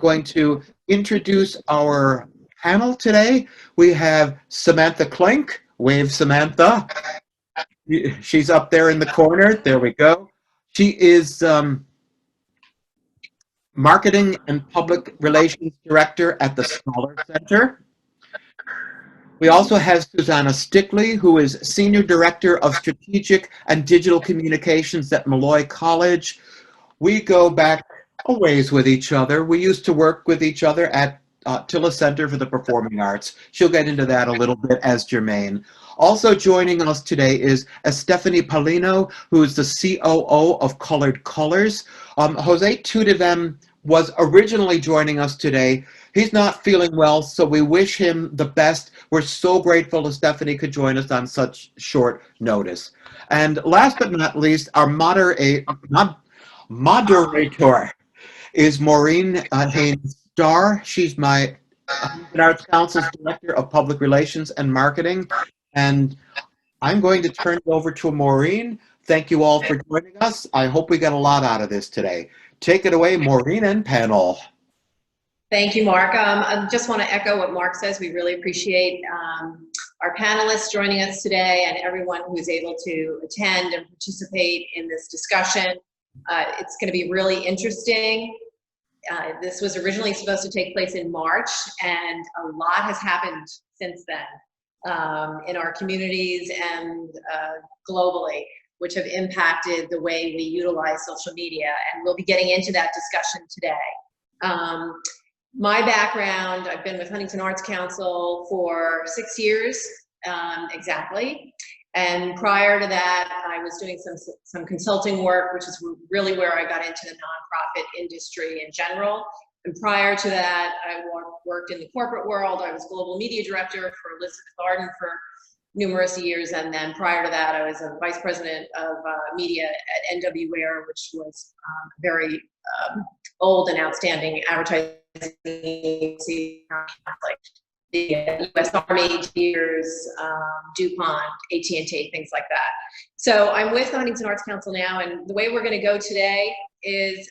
Going to introduce our panel today. We have Samantha Clink. Wave, Samantha. She's up there in the corner. There we go. She is Marketing and Public Relations Director at the Starr Center. We also have Susanna Stickley, who is Senior Director of Strategic and Digital Communications at Molloy College. We go back a ways with each other. We used to work with each other at Tilla Center for the Performing Arts. She'll get into that a little bit as Jermaine. Also joining us today is Stephanie Paulino, who is the COO of Colored Colors. Jose Tutiven was originally joining us today. He's not feeling well, so we wish him the best. We're so grateful that Stephanie could join us on such short notice. And last but not least, our moderator is Maureen Starr. She's my Arts Council's Director of Public Relations and Marketing. And I'm going to turn it over to Maureen. Thank you all for joining us. I hope we got a lot out of this today. Take it away, Maureen and panel. Thank you, Mark. I just want to echo what Mark says. We really appreciate our panelists joining us today and everyone who is able to attend and participate in this discussion. It's going to be really interesting. This was originally supposed to take place in March, and a lot has happened since then in our communities and globally, which have impacted the way we utilize social media. And we'll be getting into that discussion today. My background, I've been with Huntington Arts Council for 6 years exactly. And prior to that, I was doing some consulting work, which is really where I got into the nonprofit industry in general. And prior to that, I worked in the corporate world. I was global media director for Elizabeth Arden for numerous years. And then prior to that, I was a vice president of media at NWWare, which was very old and outstanding advertising agency, like the U.S. Army, Deers, DuPont, AT&T, things like that. So I'm with the Huntington Arts Council now, and the way we're going to go today is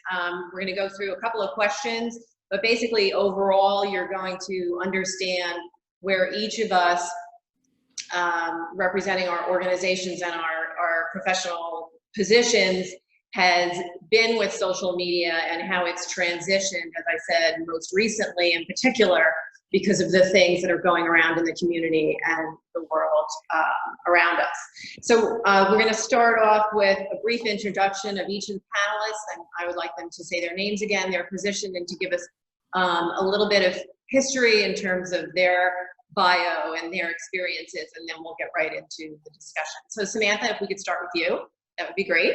we're going to go through a couple of questions, but basically overall you're going to understand where each of us representing our organizations and our professional positions has been with social media and how it's transitioned, as I said, most recently in particular, because of the things that are going around in the community and the world around us. So we're going to start off with a brief introduction of each of the panelists, and I would like them to say their names again, their position, and to give us a little bit of history in terms of their bio and their experiences, and then we'll get right into the discussion. So Samantha, if we could start with you, that would be great.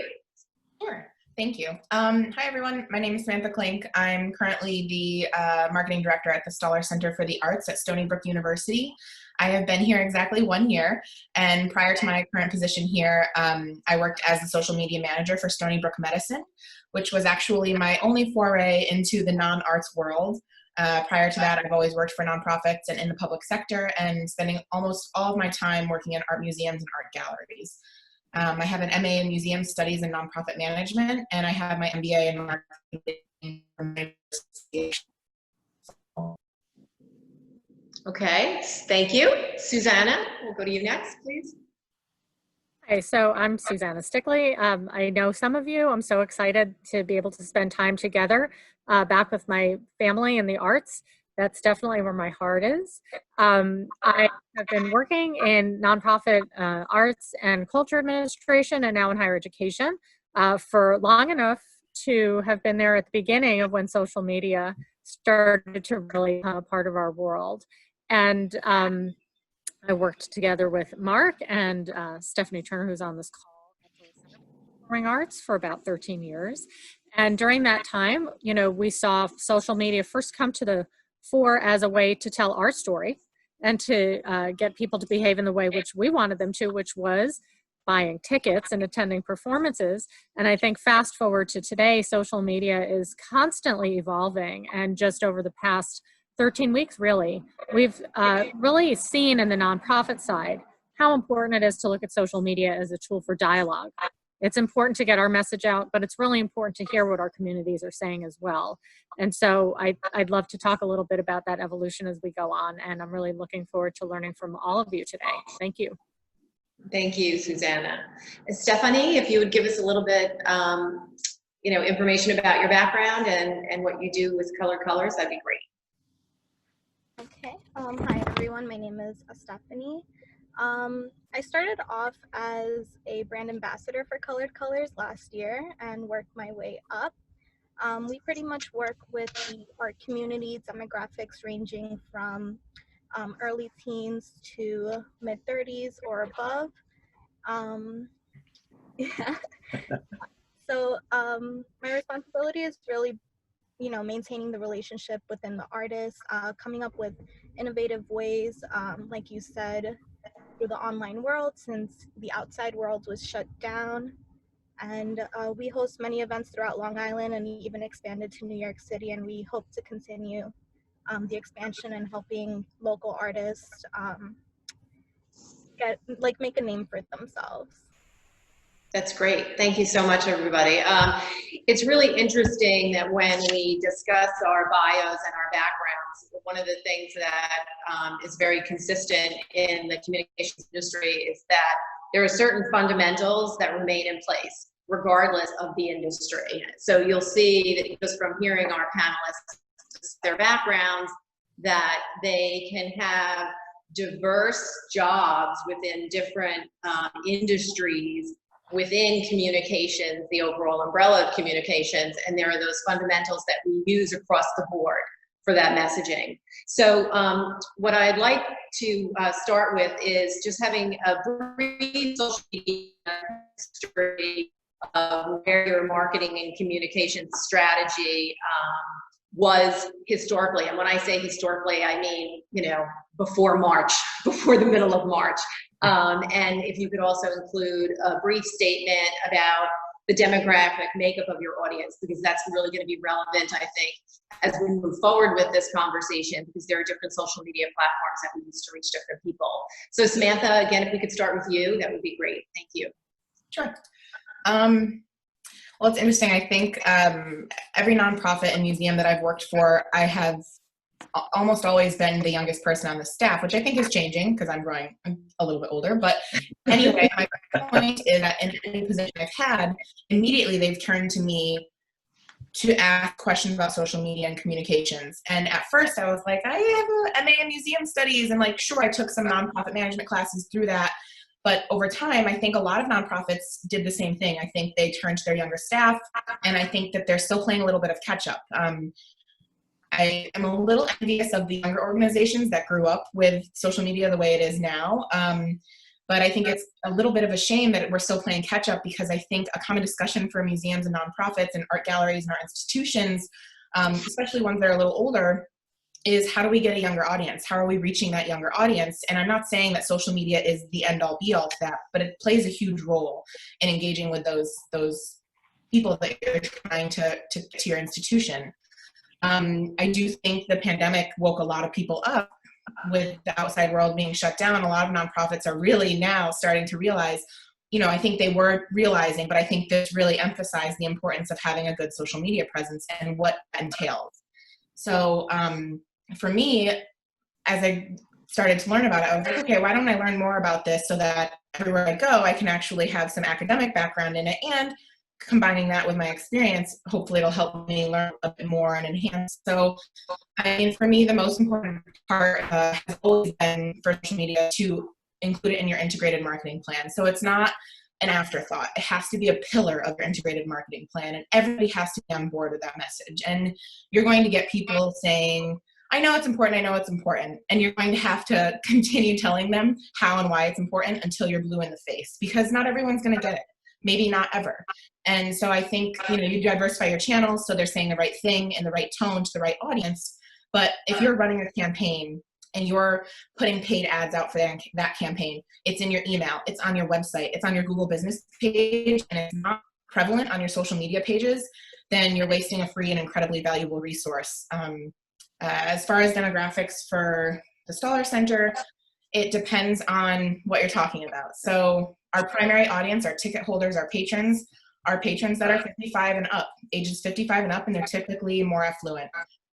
Sure. Thank you. Hi, everyone. My name is Samantha Clink. I'm currently the marketing director at the Starr Center for the Arts at Stony Brook University. I have been here exactly 1 year, and prior to my current position here, I worked as the social media manager for Stony Brook Medicine, which was actually my only foray into the non-arts world. Prior to that, I've always worked for nonprofits and in the public sector, and spending almost all of my time working in art museums and art galleries. I have an MA in Museum Studies and Nonprofit Management, and I have my MBA in Marketing from the University. Okay, thank you. Susanna, we'll go to you next, please. Hi, so I'm Susanna Stickley. I know some of you. I'm so excited to be able to spend time together back with my family in the arts. That's definitely where my heart is. I have been working in nonprofit arts and culture administration and now in higher education for long enough to have been there at the beginning of when social media started to really become a part of our world. And I worked together with Mark and Stephanie Turner, who's on this call, at the Center for Performing Arts for about 13 years. And during that time, you know, we saw social media first come to the fore as a way to tell our story and to get people to behave in the way which we wanted them to, which was buying tickets and attending performances. And I think fast forward to today, social media is constantly evolving. And just over the past 13 weeks, really, we've really seen in the nonprofit side how important it is to look at social media as a tool for dialogue. it's important to get our message out, but it's really important to hear what our communities are saying as well. And so I'd love to talk a little bit about that evolution as we go on. And I'm really looking forward to learning from all of you today. Thank you. Thank you, Susanna. Stephanie, if you would give us a little bit, information about your background and what you do with Colored Colors, that'd be great. Okay. Hi, everyone. My name is Stephanie. I started off as a brand ambassador for Colored Colors last year and worked my way up. We pretty much work with the art community demographics ranging from early teens to mid-30s or above. Yeah. So my responsibility is really, maintaining the relationship within the artists, coming up with innovative ways, like you said, through the online world, since the outside world was shut down. And we host many events throughout Long Island and even expanded to New York City, and we hope to continue the expansion and helping local artists make a name for themselves. That's great. Thank you so much, everybody. It's really interesting that when we discuss our bios and our backgrounds, one of the things that is very consistent in the communications industry is that there are certain fundamentals that remain in place regardless of the industry. So you'll see that just from hearing our panelists, their backgrounds, that they can have diverse jobs within different industries within communications, the overall umbrella of communications, and there are those fundamentals that we use across the board for that messaging. So what I'd like to start with is just having a brief social media history of where your marketing and communications strategy was historically. And when I say historically, I mean, before March, before the middle of March. And if you could also include a brief statement about the demographic makeup of your audience, because that's really going to be relevant, I think, as we move forward with this conversation, because there are different social media platforms that we use to reach different people. So Samantha, again, if we could start with you, that would be great. Thank you. Sure. Well, it's interesting. I think every nonprofit and museum that I've worked for, I have almost always been the youngest person on the staff, which I think is changing because I'm a little bit older. But anyway, my point is that in any position I've had, immediately they've turned to me to ask questions about social media and communications. And at first I was like, I have an MA in museum studies, and sure, I took some nonprofit management classes through that. But over time, I think a lot of nonprofits did the same thing. I think they turned to their younger staff, and I think that they're still playing a little bit of catch up. I am a little envious of the younger organizations that grew up with social media the way it is now. But I think it's a little bit of a shame that we're still playing catch up, because I think a common discussion for museums and nonprofits and art galleries and art institutions, especially ones that are a little older, is how do we get a younger audience? How are we reaching that younger audience? And I'm not saying that social media is the end all be all to that, but it plays a huge role in engaging with those people that you're trying to your institution. I do think the pandemic woke a lot of people up. With the outside world being shut down, a lot of nonprofits are really now starting to realize, I think they were realizing, but I think this really emphasized the importance of having a good social media presence and what that entails. So for me, as I started to learn about it, I was like, okay, why don't I learn more about this so that everywhere I go, I can actually have some academic background in it, and combining that with my experience, hopefully it'll help me learn a bit more and enhance. So, for me, the most important part has always been for social media to include it in your integrated marketing plan. So it's not an afterthought. It has to be a pillar of your integrated marketing plan, and everybody has to be on board with that message. And you're going to get people saying, I know it's important, and you're going to have to continue telling them how and why it's important until you're blue in the face, because not everyone's going to get it. Maybe not ever. And so I think, you diversify your channels so they're saying the right thing in the right tone to the right audience. But if you're running a campaign and you're putting paid ads out for that campaign, it's in your email, it's on your website, it's on your Google business page, and it's not prevalent on your social media pages, then you're wasting a free and incredibly valuable resource. As far as demographics for the Starr Center, it depends on what you're talking about. So our primary audience, our ticket holders, our patrons are patrons that are 55 and up, ages 55 and up, and they're typically more affluent.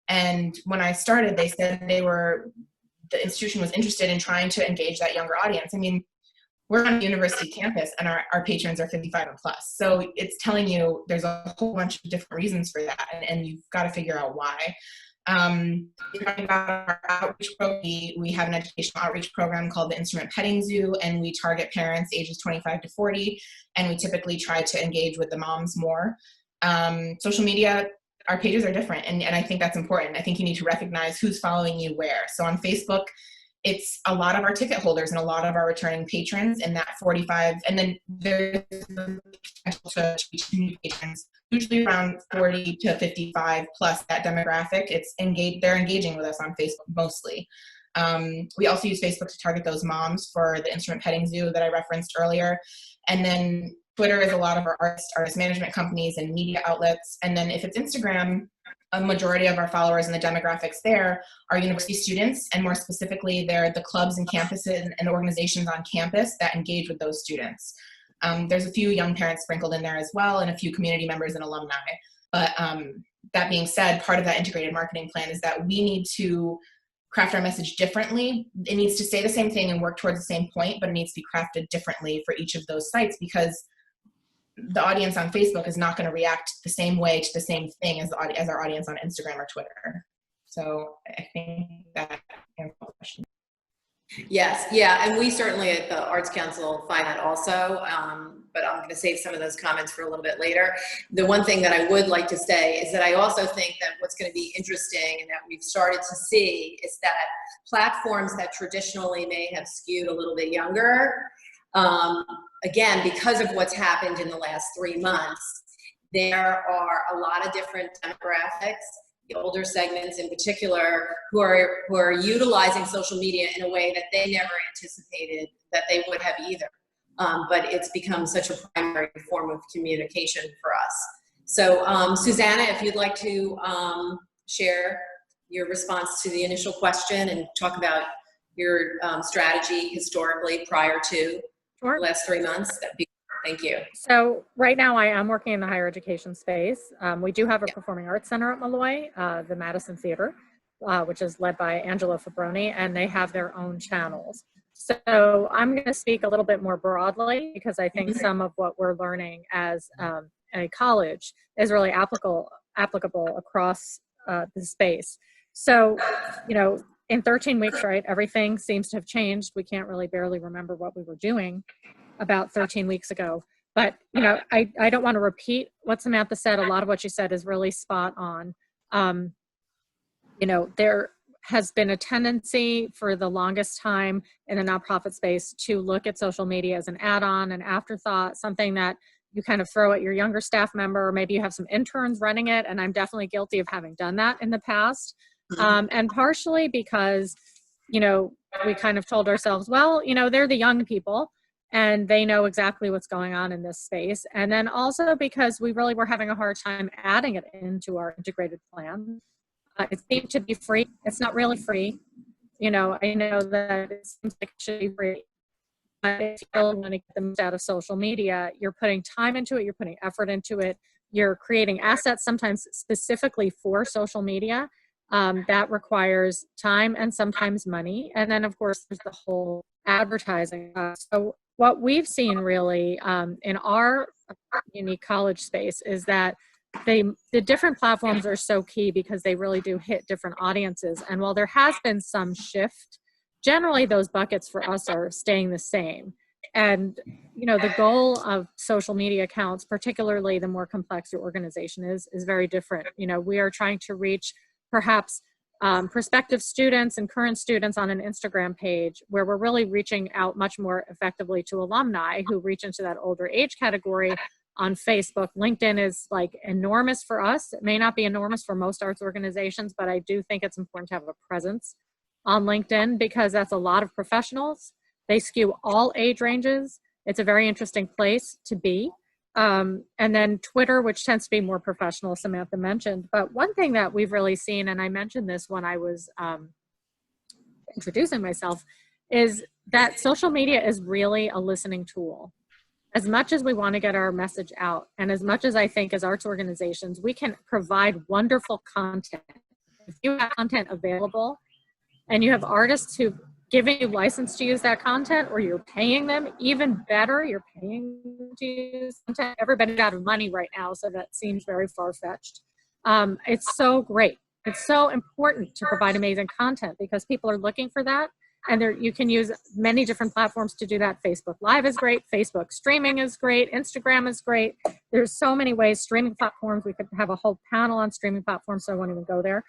And when I started, they said the institution was interested in trying to engage that younger audience. I mean, we're on a university campus and our patrons are 55 and plus. So it's telling you there's a whole bunch of different reasons for that, and you've got to figure out why. Talking about our outreach program, we have an educational outreach program called the Instrument Petting Zoo, and we target parents ages 25 to 40, and we typically try to engage with the moms more. Social media, our pages are different, and I think that's important. I think you need to recognize who's following you where. So on Facebook, it's a lot of our ticket holders and a lot of our returning patrons in that 45, and then there's the potential to reach new patrons, usually around 40 to 55 plus that demographic. They're engaging with us on Facebook mostly. We also use Facebook to target those moms for the Instrument Petting Zoo that I referenced earlier. And then Twitter is a lot of our artist management companies and media outlets. And then if it's Instagram, a majority of our followers and the demographics there are university students, and more specifically, they're the clubs and campuses and organizations on campus that engage with those students. There's a few young parents sprinkled in there as well, and a few community members and alumni. But that being said, part of that integrated marketing plan is that we need to craft our message differently. It needs to say the same thing and work towards the same point, but it needs to be crafted differently for each of those sites, because the audience on Facebook is not going to react the same way to the same thing as our audience on Instagram or Twitter. So I think that answers the question. Yes, yeah, and we certainly at the Arts Council find that also, but I'm going to save some of those comments for a little bit later. The one thing that I would like to say is that I also think that what's going to be interesting and that we've started to see is that platforms that traditionally may have skewed a little bit younger, again, because of what's happened in the last 3 months, there are a lot of different demographics, the older segments in particular, who are utilizing social media in a way that they never anticipated that they would have either. But it's become such a primary form of communication for us. So Susanna, if you'd like to share your response to the initial question and talk about your strategy historically prior to Sure. the last 3 months, that'd be great. Thank you. So right now I am working in the higher education space. We do have a performing arts center at Molloy, the Madison Theater, which is led by Angelo Fabroni, and they have their own channels. So I'm going to speak a little bit more broadly, because I think some of what we're learning as a college is really applicable across the space. So, you know, in 13 weeks, right, everything seems to have changed. We can't really barely remember what we were doing about 13 weeks ago. But, you know, I don't want to repeat what Samantha said. A lot of what she said is really spot on. You know, there has been a tendency for the longest time in the nonprofit space to look at social media as an add-on, an afterthought, something that you kind of throw at your younger staff member, or maybe you have some interns running it. And I'm definitely guilty of having done that in the past. And partially because, you know, we kind of told ourselves, well, you know, they're the young people and they know exactly what's going on in this space. And then also because we really were having a hard time adding it into our integrated plan. It seemed to be free. It's not really free. You know, I know that it seems like it should be free. But if you really want to get the most out of social media, you're putting time into it, you're putting effort into it, you're creating assets sometimes specifically for social media. That requires time and sometimes money. And then, of course, there's the whole advertising. So what we've seen really in our unique college space is that the different platforms are so key because they really do hit different audiences. And while there has been some shift, generally those buckets for us are staying the same. And, you know, the goal of social media accounts, particularly the more complex your organization is very different. You know, we are trying to reach perhaps prospective students and current students on an Instagram page, where we're really reaching out much more effectively to alumni who reach into that older age category on Facebook. LinkedIn is like enormous for us. It may not be enormous for most arts organizations, but I do think it's important to have a presence on LinkedIn because that's a lot of professionals. They skew all age ranges. It's a very interesting place to be. And then Twitter, which tends to be more professional, Samantha mentioned. But one thing that we've really seen, and I mentioned this when I was introducing myself, is that social media is really a listening tool. as much as we want to get our message out, and as much as I think as arts organizations, we can provide wonderful content. If you have content available and you have artists who've given you license to use that content, or you're paying them, even better, you're paying them to use content. Everybody's out of money right now, so that seems very far-fetched. It's so great. It's so important to provide amazing content because people are looking for that. And you can use many different platforms to do that. Facebook Live is great. Facebook streaming is great. Instagram is great. There's so many ways. Streaming platforms, we could have a whole panel on streaming platforms, so I won't even go there.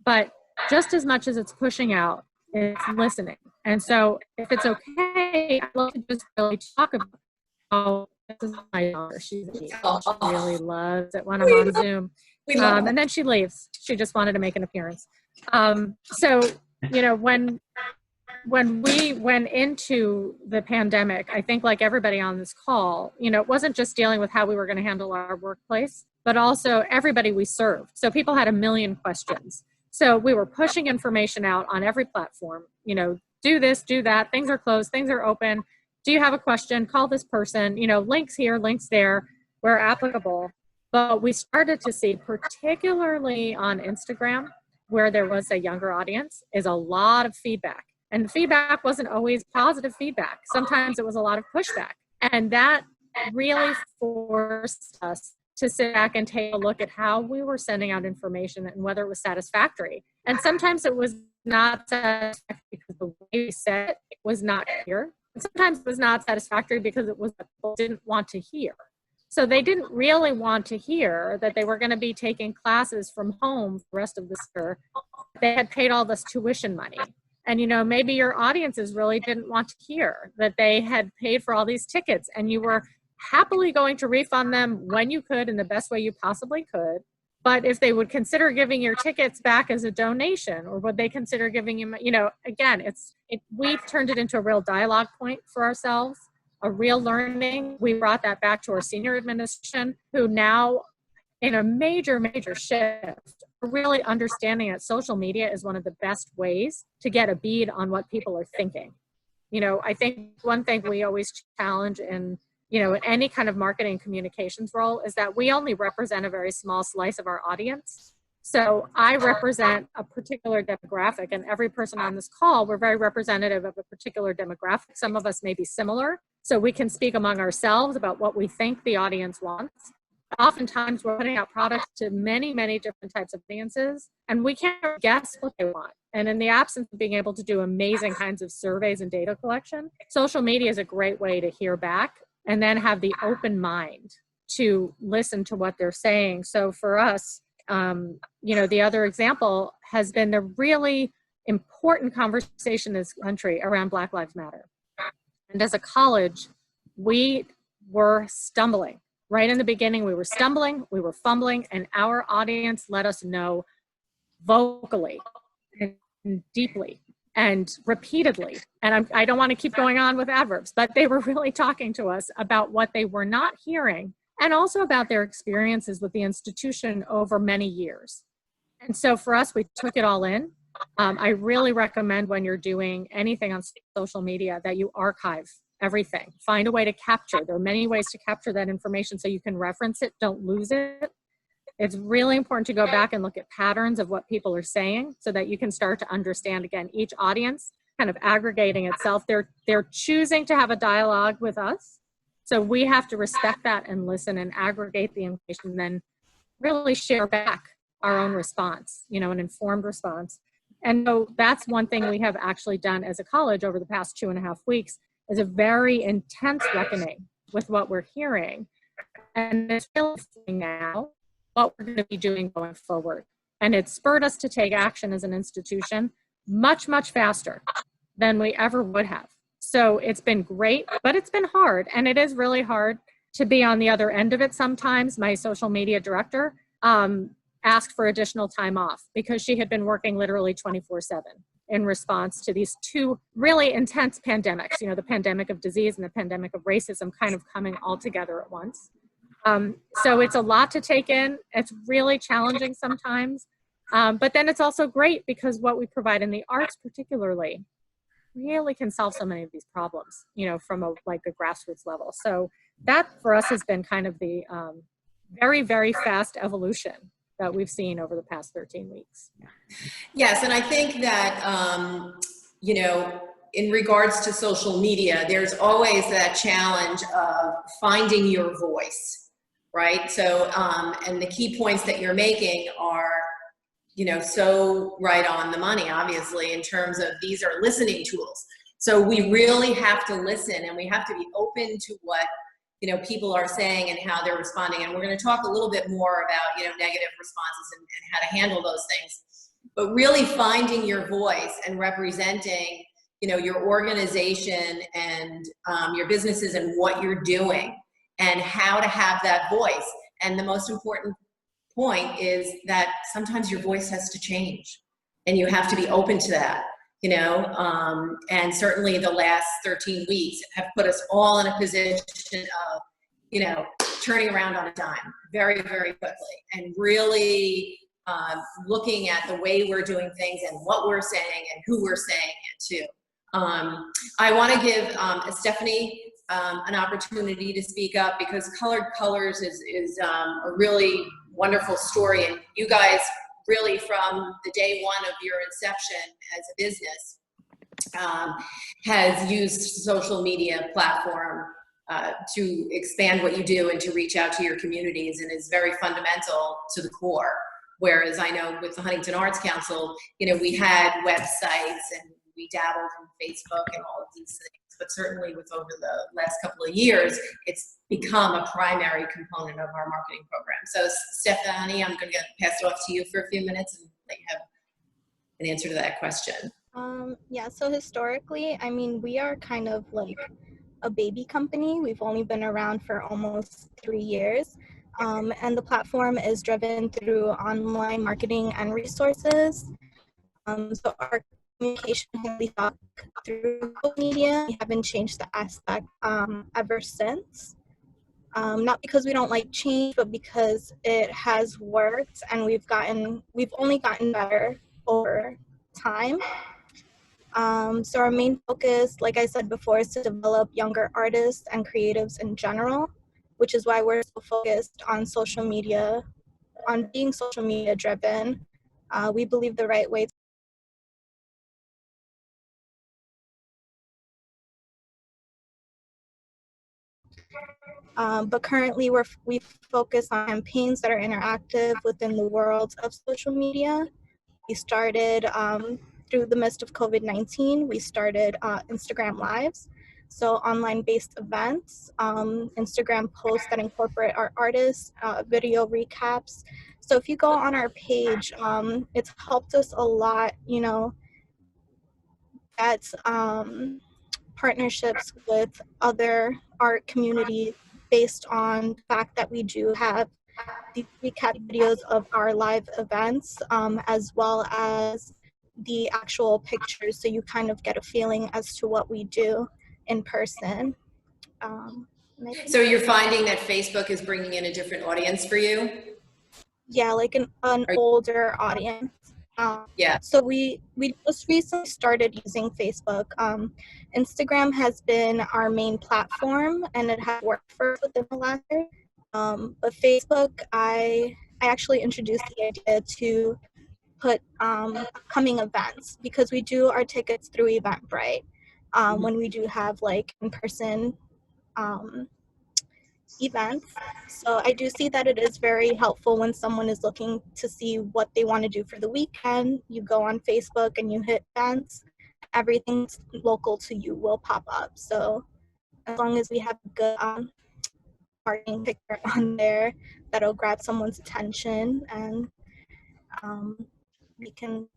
But just as much as it's pushing out, it's listening. And so if it's okay, I'd love to just really talk about how this is my daughter. She really loves it when I'm on Zoom. And then she leaves. She just wanted to make an appearance. So, you know, when we went into the pandemic, I think like everybody on this call, you know, it wasn't just dealing with how we were going to handle our workplace, but also everybody we served. So people had a million questions. So we were pushing information out on every platform, you know, do this, do that, things are closed, things are open. Do you have a question? Call this person, you know, links here, links there, where applicable. But we started to see, particularly on Instagram, where there was a younger audience, is a lot of feedback. And the feedback wasn't always positive feedback. Sometimes it was a lot of pushback. And that really forced us to sit back and take a look at how we were sending out information and whether it was satisfactory. And sometimes it was not satisfactory because the way we said it was not clear. And sometimes it was not satisfactory because it was what people didn't want to hear. So they didn't really want to hear that they were going to be taking classes from home for the rest of the semester. They had paid all this tuition money. And, you know, maybe your audiences really didn't want to hear that they had paid for all these tickets and you were happily going to refund them when you could in the best way you possibly could. But if they would consider giving your tickets back as a donation, or would they consider giving you, you know, again, we've turned it into a real dialogue point for ourselves, a real learning. We brought that back to our senior administration, who now, in a major, major shift, really understanding that social media is one of the best ways to get a bead on what people are thinking. You know, I think one thing we always challenge in, you know, in any kind of marketing communications role is that we only represent a very small slice of our audience. So I represent a particular demographic, and every person on this call, we're very representative of a particular demographic. Some of us may be similar, so we can speak among ourselves about what we think the audience wants. Oftentimes we're putting out products to many, many different types of audiences, and we can't guess what they want. And in the absence of being able to do amazing kinds of surveys and data collection, social media is a great way to hear back and then have the open mind to listen to what they're saying. So for us, you know, the other example has been the really important conversation in this country around Black Lives Matter. And as a college, we were stumbling. Right in the beginning, we were stumbling, we were fumbling, and our audience let us know vocally and deeply and repeatedly. And I don't want to keep going on with adverbs, but they were really talking to us about what they were not hearing and also about their experiences with the institution over many years. And so for us, we took it all in. I really recommend when you're doing anything on social media that you archive everything. Find a way to capture. There are many ways to capture that information so you can reference it, don't lose it. It's really important to go back and look at patterns of what people are saying so that you can start to understand, again, each audience kind of aggregating itself. They're choosing to have a dialogue with us. So we have to respect that and listen and aggregate the information and then really share back our own response, you know, an informed response. And so that's one thing we have actually done as a college over the past 2.5 weeks is a very intense reckoning with what we're hearing. And it's really now what we're going to be doing going forward. And it spurred us to take action as an institution much, much faster than we ever would have. So it's been great, but it's been hard. And it is really hard to be on the other end of it sometimes. My social media director asked for additional time off because she had been working literally 24/7 in response to these two really intense pandemics, you know, the pandemic of disease and the pandemic of racism kind of coming all together at once. So it's a lot to take in. It's really challenging sometimes, but then it's also great because what we provide in the arts particularly really can solve so many of these problems, you know, from a grassroots level. So that for us has been kind of the very, very fast evolution that we've seen over the past 13 weeks. Yes, and I think that, you know, in regards to social media, there's always that challenge of finding your voice, right? So, and the key points that you're making are, you know, so right on the money, obviously, in terms of these are listening tools. So we really have to listen, and we have to be open to what, you know, people are saying and how they're responding. And we're going to talk a little bit more about, you know, negative responses and how to handle those things. But really finding your voice and representing, you know, your organization and your businesses and what you're doing and how to have that voice. And the most important point is that sometimes your voice has to change, and you have to be open to that, you know. And certainly the last 13 weeks have put us all in a position of, you know, turning around on a dime very, very quickly, and really looking at the way we're doing things and what we're saying and who we're saying it to. I want to give Stephanie an opportunity to speak up, because Colored Colors is a really wonderful story, and you guys really from the day one of your inception as a business has used social media platform to expand what you do and to reach out to your communities, and is very fundamental to the core. Whereas I know with the Huntington Arts Council, you know, we had websites and we dabbled in Facebook and all of these things, but certainly with over the last couple of years, it's become a primary component of our marketing program. So Stephanie, I'm going to pass it off to you for a few minutes and let you have an answer to that question. Yeah, so historically, I mean, we are kind of like a baby company. We've only been around for almost 3 years. And the platform is driven through online marketing and resources. So our communication can be thought through social media. We haven't changed the aspect ever since. Not because we don't like change, but because it has worked, and we've only gotten better over time. So our main focus, like I said before, is to develop younger artists and creatives in general, which is why we're so focused on social media, on being social media driven. We believe the right way but currently we focus on campaigns that are interactive within the world of social media. We started through the midst of COVID-19, we started Instagram Lives. So online-based events, Instagram posts that incorporate our artists, video recaps. So if you go on our page, it's helped us a lot, you know, at partnerships with other art communities based on the fact that we do have these recap videos of our live events, as well as the actual pictures, so you kind of get a feeling as to what we do in person. So you're finding that Facebook is bringing in a different audience for you? Yeah, like an older audience. Yeah. So we just recently started using Facebook. Instagram has been our main platform, and it has worked for us within the last year. But Facebook, I actually introduced the idea to put upcoming events, because we do our tickets through Eventbrite when we do have like in-person events. So I do see that it is very helpful when someone is looking to see what they want to do for the weekend. You go on Facebook and you hit events, everything local to you will pop up. So as long as we have a good marketing picture on there, that'll grab someone's attention, and we can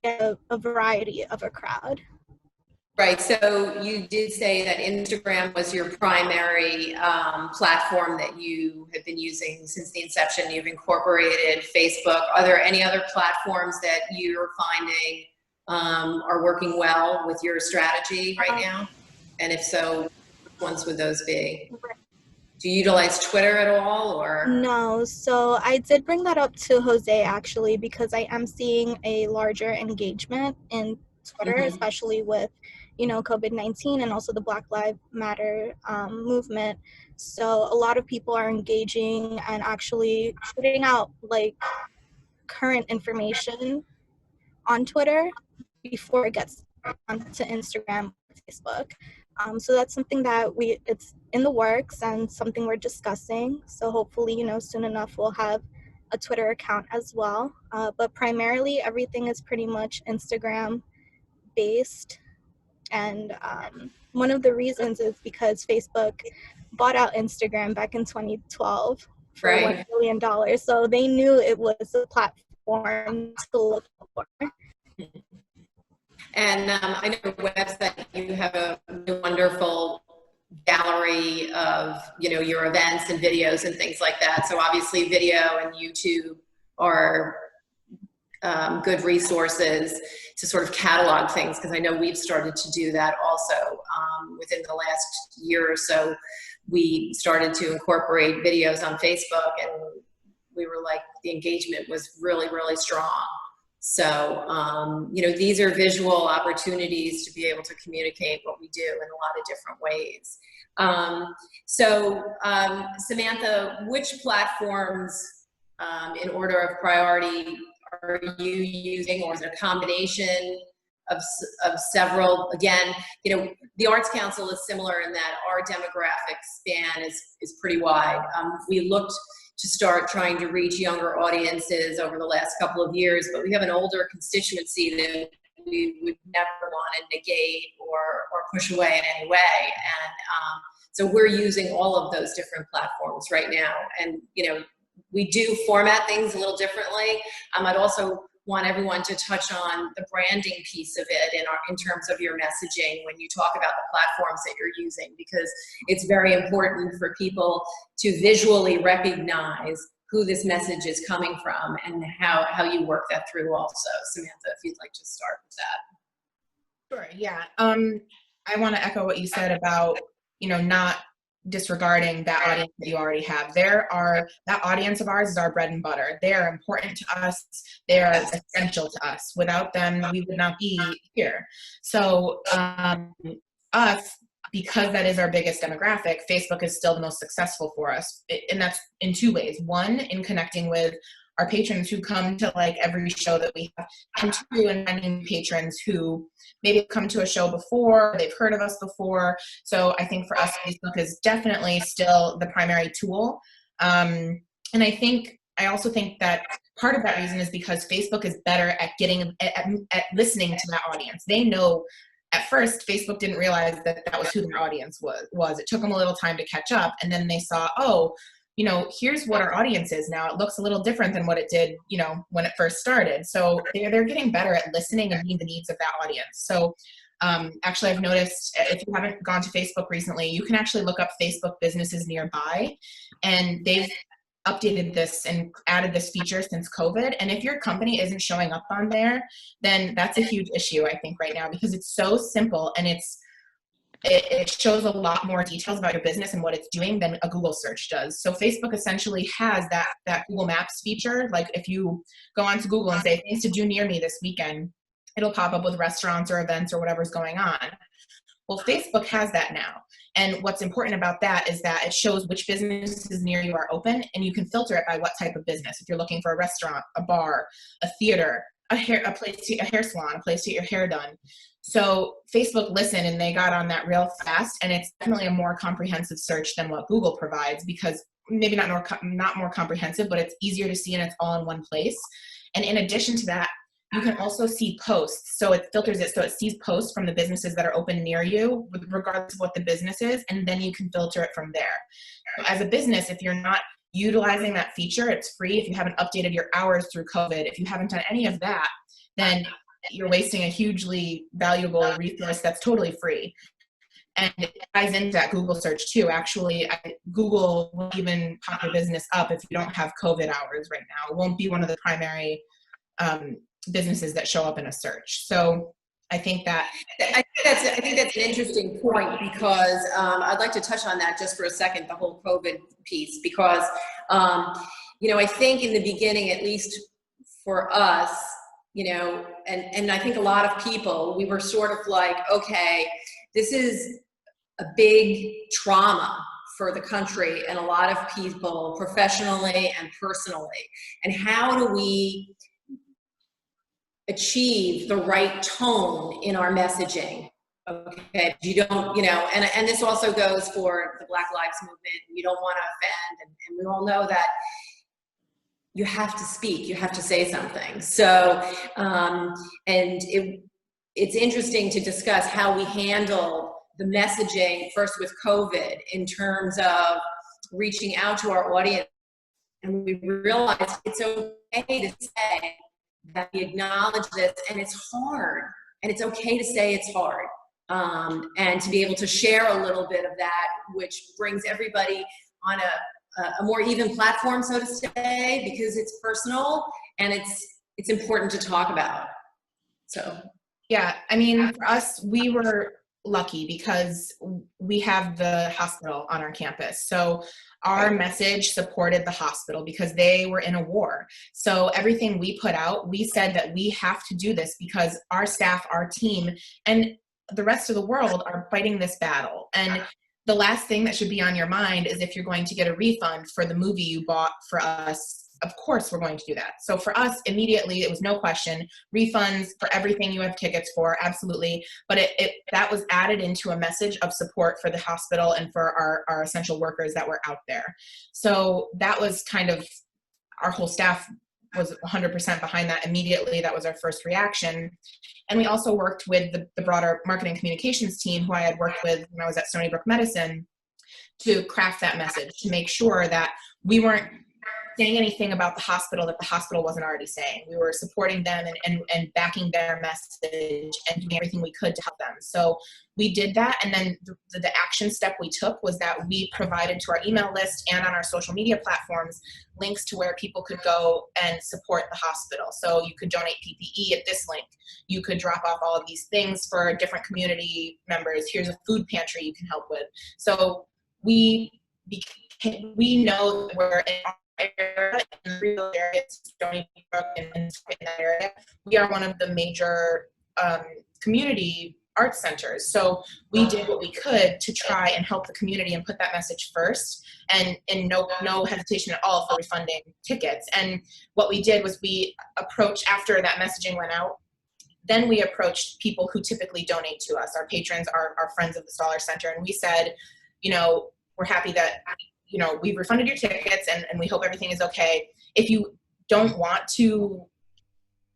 get a variety of a crowd. Right, so you did say that Instagram was your primary platform that you have been using since the inception. You've incorporated Facebook. Are there any other platforms that you're finding are working well with your strategy right now? And if so, which ones would those be? Do you utilize Twitter at all, or? No, so I did bring that up to Jose actually, because I am seeing a larger engagement in Twitter, especially with, COVID-19 and also the Black Lives Matter movement. So a lot of people are engaging and actually putting out like current information on Twitter before it gets onto Instagram or Facebook. So that's something that it's in the works and something we're discussing. So hopefully, soon enough we'll have a Twitter account as well. But primarily everything is pretty much Instagram based. And one of the reasons is because Facebook bought out Instagram back in 2012 for $1 billion. So they knew it was a platform to look for. And I know your website, you have a wonderful gallery of, your events and videos and things like that. So obviously video and YouTube are good resources to sort of catalog things, because I know we've started to do that also. Within the last year or so, we started to incorporate videos on Facebook, and we were like, the engagement was really, really strong. So, these are visual opportunities to be able to communicate what we do in a lot of different ways. Samantha, which platforms in order of priority are you using, or is it a combination of several? Again, the Arts Council is similar in that our demographic span is pretty wide. We looked to start trying to reach younger audiences over the last couple of years, but we have an older constituency that we would never want to negate or push away in any way. And so we're using all of those different platforms right now. And, we do format things a little differently. I'd also want everyone to touch on the branding piece of it in terms of your messaging when you talk about the platforms that you're using, because it's very important for people to visually recognize who this message is coming from and how you work that through also. Samantha, if you'd like to start with that. Sure, yeah. I want to echo what you said about, not disregarding that audience that you already have. That audience of ours is our bread and butter. They are important to us. They are essential to us. Without them, we would not be here. So us, because that is our biggest demographic, Facebook is still the most successful for us. And that's in two ways. One, in connecting with our patrons who come to like every show that we have, and two, in finding patrons who maybe have come to a show before, they've heard of us before. So I think for us, Facebook is definitely still the primary tool. And I also think that part of that reason is because Facebook is better at at listening to that audience. They know. At first, Facebook didn't realize that was who their audience was. It took them a little time to catch up, and then they saw, oh, here's what our audience is now. It looks a little different than what it did, when it first started. So they're getting better at listening and meeting the needs of that audience. So actually, I've noticed if you haven't gone to Facebook recently, you can actually look up Facebook businesses nearby, and they've updated this and added this feature since COVID. And if your company isn't showing up on there, then that's a huge issue, I think, right now, because it's so simple and it shows a lot more details about your business and what it's doing than a Google search does. So Facebook essentially has that Google Maps feature. Like if you go onto Google and say things to do near me this weekend, it'll pop up with restaurants or events or whatever's going on. Well, Facebook has that now. And what's important about that is that it shows which businesses near you are open, and you can filter it by what type of business. If you're looking for a restaurant, a bar, a theater, a hair salon, a place to get your hair done. So Facebook listened and they got on that real fast, and it's definitely a more comprehensive search than what Google provides, because maybe not more comprehensive, but it's easier to see and it's all in one place. And in addition to that, you can also see posts. So it filters it so it sees posts from the businesses that are open near you, regardless of what the business is, and then you can filter it from there. So as a business, if you're not utilizing that feature, it's free. If you haven't updated your hours through COVID, if you haven't done any of that, then you're wasting a hugely valuable resource that's totally free. And it ties into that Google search too. Actually, Google won't even pop your business up if you don't have COVID hours right now. It won't be one of the primary businesses that show up in a search. So I think that's an interesting point, because I'd like to touch on that just for a second, the whole COVID piece, because I think in the beginning, at least for us, you know, and I think a lot of people, we were sort of like, okay, this is a big trauma for the country and a lot of people professionally and personally. And how do we achieve the right tone in our messaging? Okay, you don't, you know, and this also goes for the Black Lives Movement. You don't want to offend, and we all know that you have to speak, you have to say something. So, and it's interesting to discuss how we handle the messaging first with COVID in terms of reaching out to our audience. And we realized it's okay to say that we acknowledge this, and it's hard, and it's okay to say it's hard. And to be able to share a little bit of that, which brings everybody on a more even platform, so to say, because it's personal and it's important to talk about. So. Yeah, I mean, for us, we were lucky because we have the hospital on our campus. So our message supported the hospital because they were in a war. So everything we put out, we said that we have to do this because our staff, our team, and the rest of the world are fighting this battle. And the last thing that should be on your mind is if you're going to get a refund for the movie you bought for us. Of course we're going to do that. So for us, immediately, it was no question, refunds for everything you have tickets for, absolutely. But that was added into a message of support for the hospital and for our essential workers that were out there. So that was kind of, our whole staff was 100% behind that immediately. That was our first reaction. And we also worked with the broader marketing communications team who I had worked with when I was at Stony Brook Medicine to craft that message, to make sure that we weren't saying anything about the hospital that the hospital wasn't already saying. We were supporting them and backing their message and doing everything we could to help them. So we did that. And then the action step we took was that we provided to our email list and on our social media platforms links to where people could go and support the hospital. So you could donate PPE at this link. You could drop off all of these things for different community members. Here's a food pantry you can help with. So we know that we're in our area, in the real areas, Stony Brook and in that area, we are one of the major community arts centers. So we did what we could to try and help the community and put that message first, and no hesitation at all for refunding tickets. And what we did was we approached, after that messaging went out, then we approached people who typically donate to us, our patrons, our friends of the Starr Center, and we said, you know, we're happy that, you know, we've refunded your tickets and we hope everything is okay. If you don't want to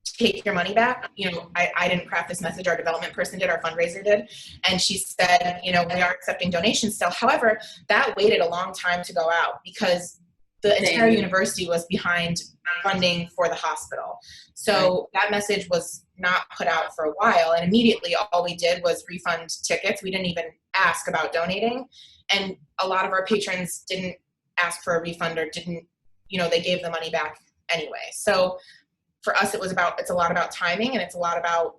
take your money back, you know, I didn't craft this message, our development person did, our fundraiser did, and she said, you know, we are accepting donations still. However, that waited a long time to go out because the entire university was behind funding for the hospital. So that message was not put out for a while, and immediately all we did was refund tickets. We didn't even ask about donating, and a lot of our patrons didn't ask for a refund or didn't, you know, they gave the money back anyway. So for us, it's a lot about timing, and it's a lot about,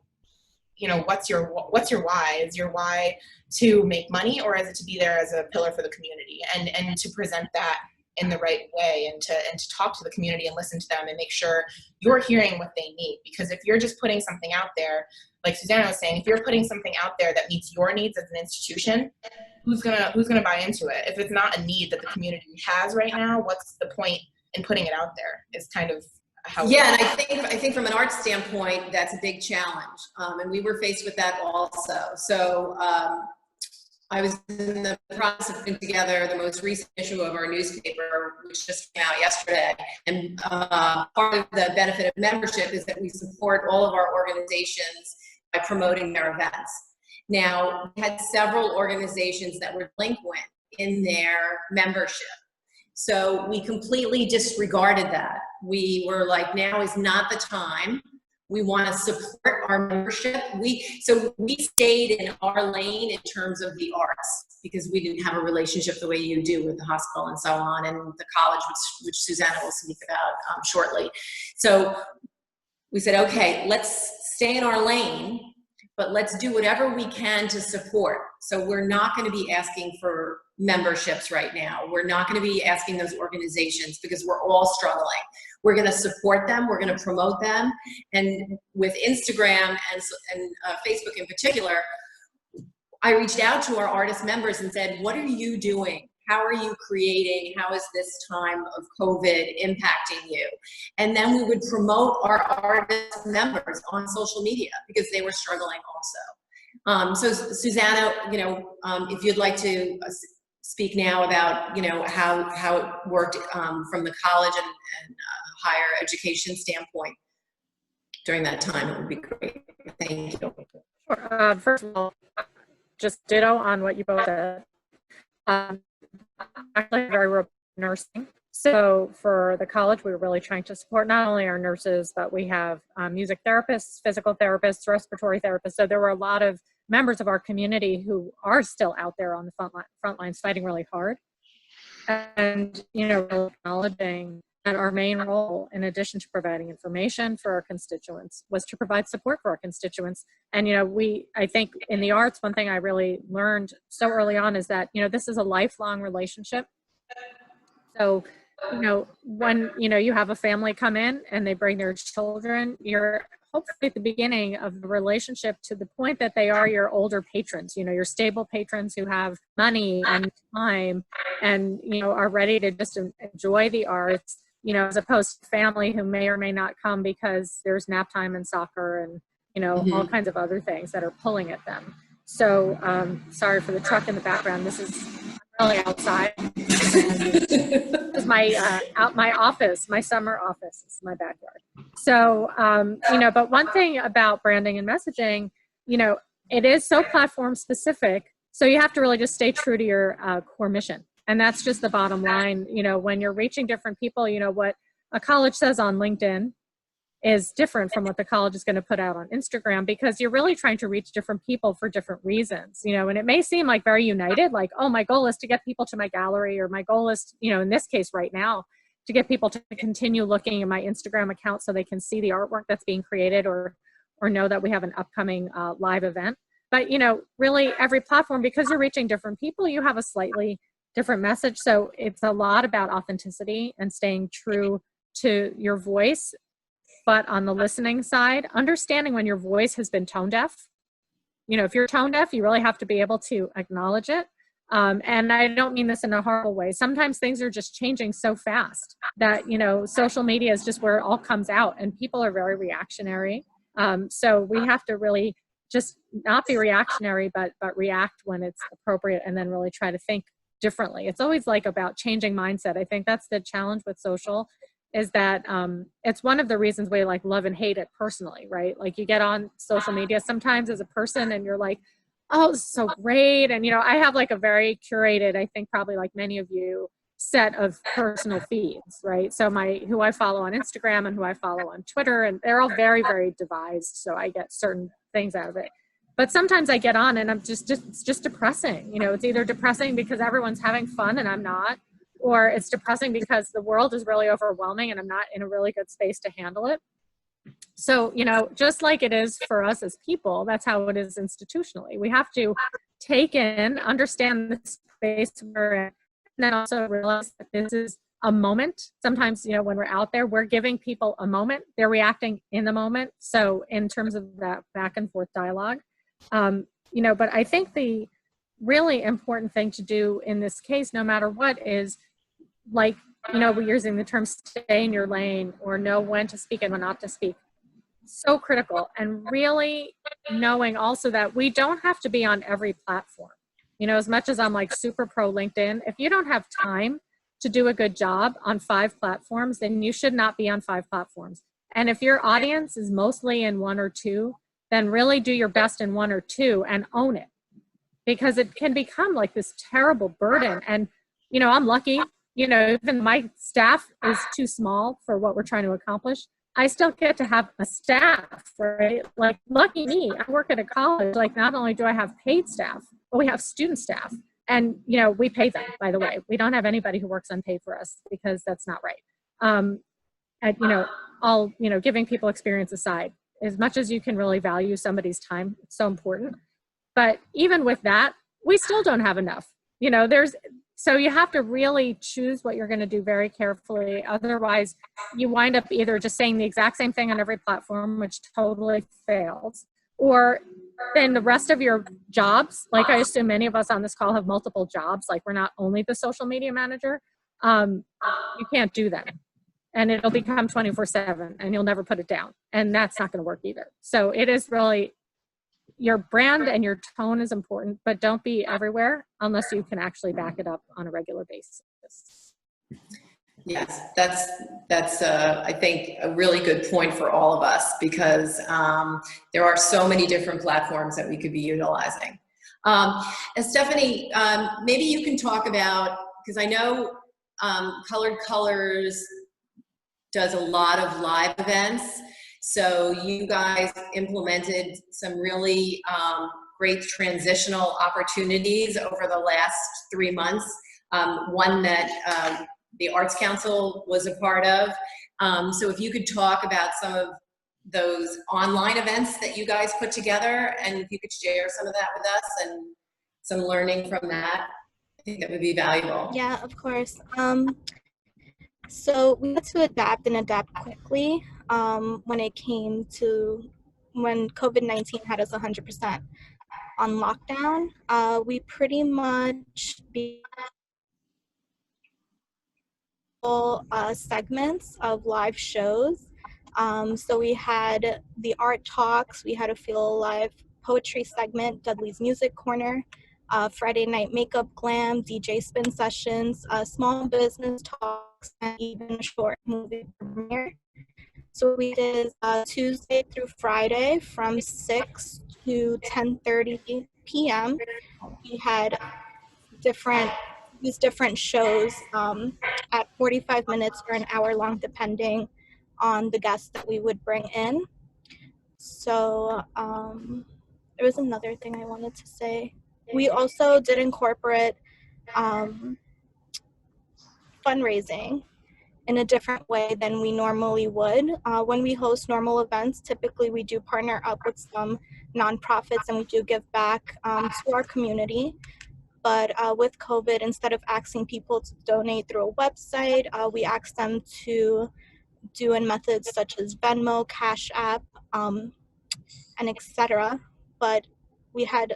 you know, what's your why? Is your why to make money, or is it to be there as a pillar for the community and to present that in the right way, and to talk to the community and listen to them and make sure you're hearing what they need? Because if you're just putting something out there, like Susanna was saying, if you're putting something out there that meets your needs as an institution, who's gonna buy into it? If it's not a need that the community has right now, what's the point in putting it out there? Is kind of how. Yeah, and I think from an art standpoint, that's a big challenge, and we were faced with that also. So I was in the process of putting together the most recent issue of our newspaper, which just came out yesterday. And part of the benefit of membership is that we support all of our organizations by promoting their events. Now, we had several organizations that were delinquent in their membership. So we completely disregarded that. We were like, now is not the time. We want to support our membership. So we stayed in our lane in terms of the arts, because we didn't have a relationship the way you do with the hospital and so on, and the college, which Susanna will speak about shortly. So we said, okay, let's stay in our lane, but let's do whatever we can to support. So we're not going to be asking for memberships right now. We're not going to be asking those organizations because we're all struggling. We're going to support them. We're going to promote them. And with Instagram and Facebook in particular, I reached out to our artist members and said, what are you doing? How are you creating? How is this time of COVID impacting you? And then we would promote our artist members on social media because they were struggling also. So Susanna, if you'd like to speak now about, how it worked from the college and higher education standpoint during that time, it would be great. Thank you. Sure. First of all, just ditto on what you both said. Actually, very robust nursing. So for the college, we were really trying to support not only our nurses, but we have music therapists, physical therapists, respiratory therapists. So there were a lot of members of our community who are still out there on the front lines fighting really hard. And, really acknowledging that our main role, in addition to providing information for our constituents, was to provide support for our constituents. And, I think in the arts, one thing I really learned so early on is that, this is a lifelong relationship. So, when, you have a family come in and they bring their children, you're hopefully at the beginning of the relationship to the point that they are your older patrons, your stable patrons who have money and time and, are ready to just enjoy the arts, as opposed to family who may or may not come because there's nap time and soccer and, all kinds of other things that are pulling at them. So sorry for the truck in the background. This is really outside. This is my office, my summer office. It's my backyard. So, but one thing about branding and messaging, it is so platform specific. So you have to really just stay true to your core mission. And that's just the bottom line. When you're reaching different people, what a college says on LinkedIn is different from what the college is going to put out on Instagram, because you're really trying to reach different people for different reasons, and it may seem like very united, like, oh, my goal is to get people to my gallery, or my goal is, in this case right now, to get people to continue looking at my Instagram account so they can see the artwork that's being created or know that we have an upcoming live event. But, really every platform, because you're reaching different people, you have a slightly different message. So it's a lot about authenticity and staying true to your voice. But on the listening side, understanding when your voice has been tone deaf. If you're tone deaf, you really have to be able to acknowledge it. And I don't mean this in a horrible way. Sometimes things are just changing so fast that, social media is just where it all comes out, and people are very reactionary. So we have to really just not be reactionary, but react when it's appropriate, and then really try to think differently. It's always like about changing mindset. I think that's the challenge with social, is that it's one of the reasons we like love and hate it personally, right? Like you get on social media sometimes as a person and you're like, oh, this is so great. And, I have like a very curated, I think probably like many of you, set of personal feeds, right? So who I follow on Instagram and who I follow on Twitter, and they're all very, very devised. So I get certain things out of it. But sometimes I get on and it's just depressing. It's either depressing because everyone's having fun and I'm not, or it's depressing because the world is really overwhelming and I'm not in a really good space to handle it. So, just like it is for us as people, that's how it is institutionally. We have to take in, understand the space we're in, and then also realize that this is a moment. Sometimes, when we're out there, we're giving people a moment. They're reacting in the moment. So in terms of that back and forth dialogue, but I think the really important thing to do in this case, no matter what, is like, we're using the term stay in your lane, or know when to speak and when not to speak. So critical. And really knowing also that we don't have to be on every platform. As much as I'm like super pro LinkedIn, if you don't have time to do a good job on 5 platforms, then you should not be on 5 platforms. And if your audience is mostly in 1 or 2, then really do your best in 1 or 2 and own it. Because it can become like this terrible burden. And, I'm lucky, even my staff is too small for what we're trying to accomplish. I still get to have a staff, right? Like, lucky me, I work at a college. Like, not only do I have paid staff, but we have student staff. And, we pay them, by the way. We don't have anybody who works unpaid for us, because that's not right. And, all, giving people experience aside, as much as you can really value somebody's time, it's so important. But even with that, we still don't have enough. you know, so you have to really choose what you're going to do very carefully. Otherwise, you wind up either just saying the exact same thing on every platform, which totally fails, or then the rest of your jobs, like I assume many of us on this call have multiple jobs, like we're not only the social media manager, you can't do that. And it'll become 24/7 and you'll never put it down. And that's not going to work either. So it is really, your brand and your tone is important, but don't be everywhere unless you can actually back it up on a regular basis. Yes, that's I think a really good point for all of us, because there are so many different platforms that we could be utilizing. And Stephanie, maybe you can talk about, because I know Colored Colors does a lot of live events. So you guys implemented some really great transitional opportunities over the last 3 months. One that the Arts Council was a part of. So if you could talk about some of those online events that you guys put together, and if you could share some of that with us and some learning from that, I think that would be valuable. Yeah, of course. So we had to adapt quickly when it came to when COVID-19 had us 100% on lockdown. We pretty much segments of live shows. So we had the art talks, we had a Feel Alive poetry segment, Dudley's Music Corner, Friday night makeup glam, DJ spin sessions, small business talks, and even a short movie premiere. So we did Tuesday through Friday from 6 to 10:30 p.m. We had different shows at 45 minutes or an hour long, depending on the guests that we would bring in. So there was another thing I wanted to say. We also did incorporate fundraising in a different way than we normally would. When we host normal events, typically we do partner up with some nonprofits and we do give back to our community. But with COVID, instead of asking people to donate through a website, we asked them to do in methods such as Venmo, Cash App, and etc. But we had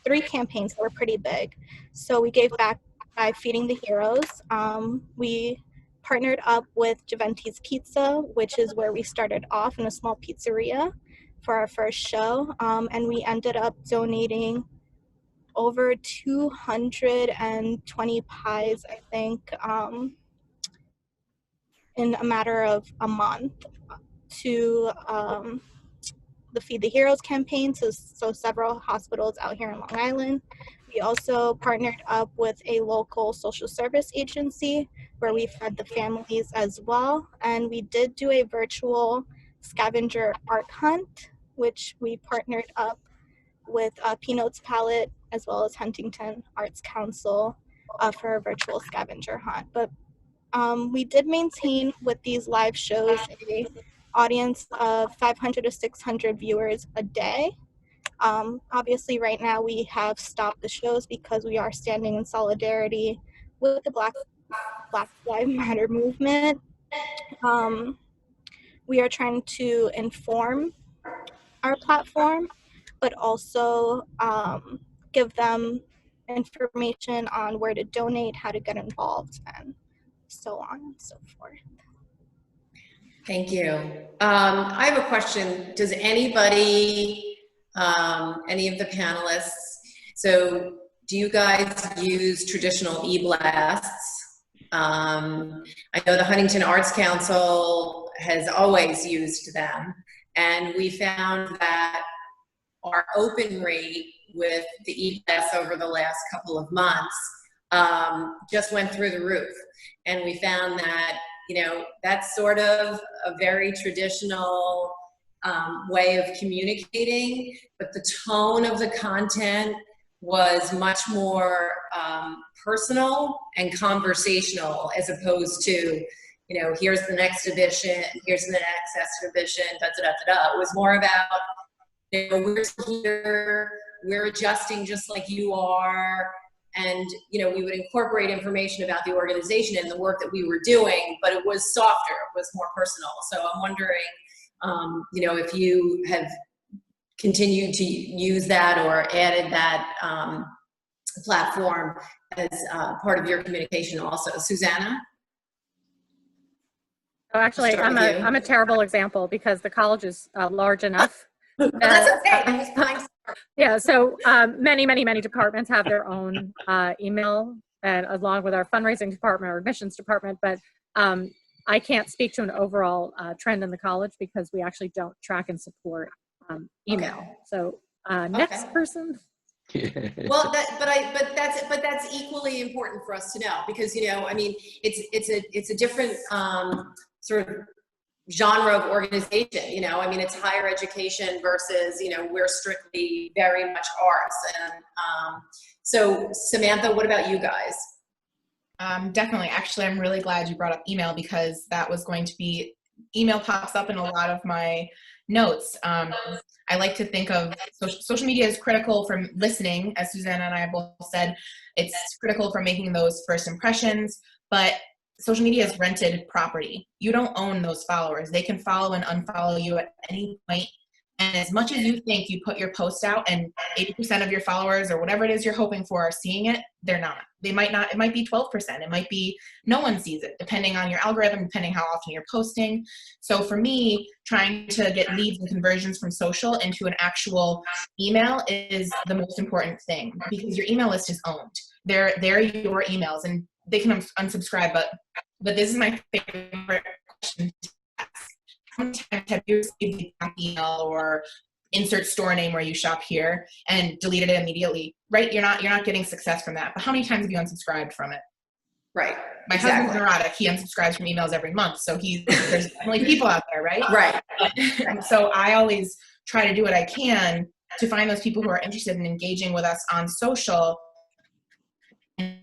3 campaigns that were pretty big. So we gave back by feeding the heroes. We partnered up with Gioventi's Pizza, which is where we started off, in a small pizzeria for our first show. And we ended up donating over 220 pies, I think, in a matter of a month to the Feed the Heroes campaign, so several hospitals out here in Long Island. We also partnered up with a local social service agency where we fed the families as well. And we did do a virtual scavenger art hunt, which we partnered up with Peanuts Palette as well as Huntington Arts Council for a virtual scavenger hunt. But we did maintain with these live shows a audience of 500 to 600 viewers a day. Obviously right now we have stopped the shows because we are standing in solidarity with the Black Lives Matter movement. We are trying to inform our platform, but also give them information on where to donate, how to get involved, and so on and so forth. Thank you. I have a question. Does anybody, any of the panelists, so do you guys use traditional e-blasts? I know the Huntington Arts Council has always used them, and we found that our open rate with the e-blasts over the last couple of months just went through the roof. And we found that, you know, that's sort of a very traditional way of communicating, but the tone of the content was much more personal and conversational, as opposed to, you know, here's the next edition, here's the next exhibition, da-da-da-da-da. It was more about, you know, we're here, we're adjusting just like you are, and, you know, we would incorporate information about the organization and the work that we were doing, but it was softer, it was more personal. So I'm wondering, you know, if you have continued to use that or added that platform as part of your communication also. Susanna? Oh, actually, Start with you. I'm a terrible example because the college is large enough. That's okay. I was fine. Yeah, so many departments have their own email, and along with our fundraising department or admissions department, but I can't speak to an overall trend in the college because we actually don't track and support email. Okay. So next person. Well, but that's equally important for us to know, because, you know, I mean, it's a different sort of genre of organization, you know. I mean, it's higher education versus, you know, we're strictly very much arts. And so Samantha, what about you guys? Definitely. Actually, I'm really glad you brought up email, because that was going to be, email pops up in a lot of my notes. I like to think of social media is critical for listening, as Susanna and I both said. It's critical for making those first impressions, but social media is rented property. You don't own those followers. They can follow and unfollow you at any point. And as much as you think you put your post out and 80% of your followers or whatever it is you're hoping for are seeing it, they're not. They might not. It might be 12%. It might be no one sees it, depending on your algorithm, depending how often you're posting. So for me, trying to get leads and conversions from social into an actual email is the most important thing, because your email list is owned. They're your emails, and they can unsubscribe. But this is my favorite question to ask. How many times have you received an email or insert store name where you shop here and deleted it immediately? Right? You're not getting success from that. But how many times have you unsubscribed from it? Right. My husband's neurotic. He unsubscribes from emails every month. So there's definitely people out there, right? Right. So I always try to do what I can to find those people who are interested in engaging with us on social and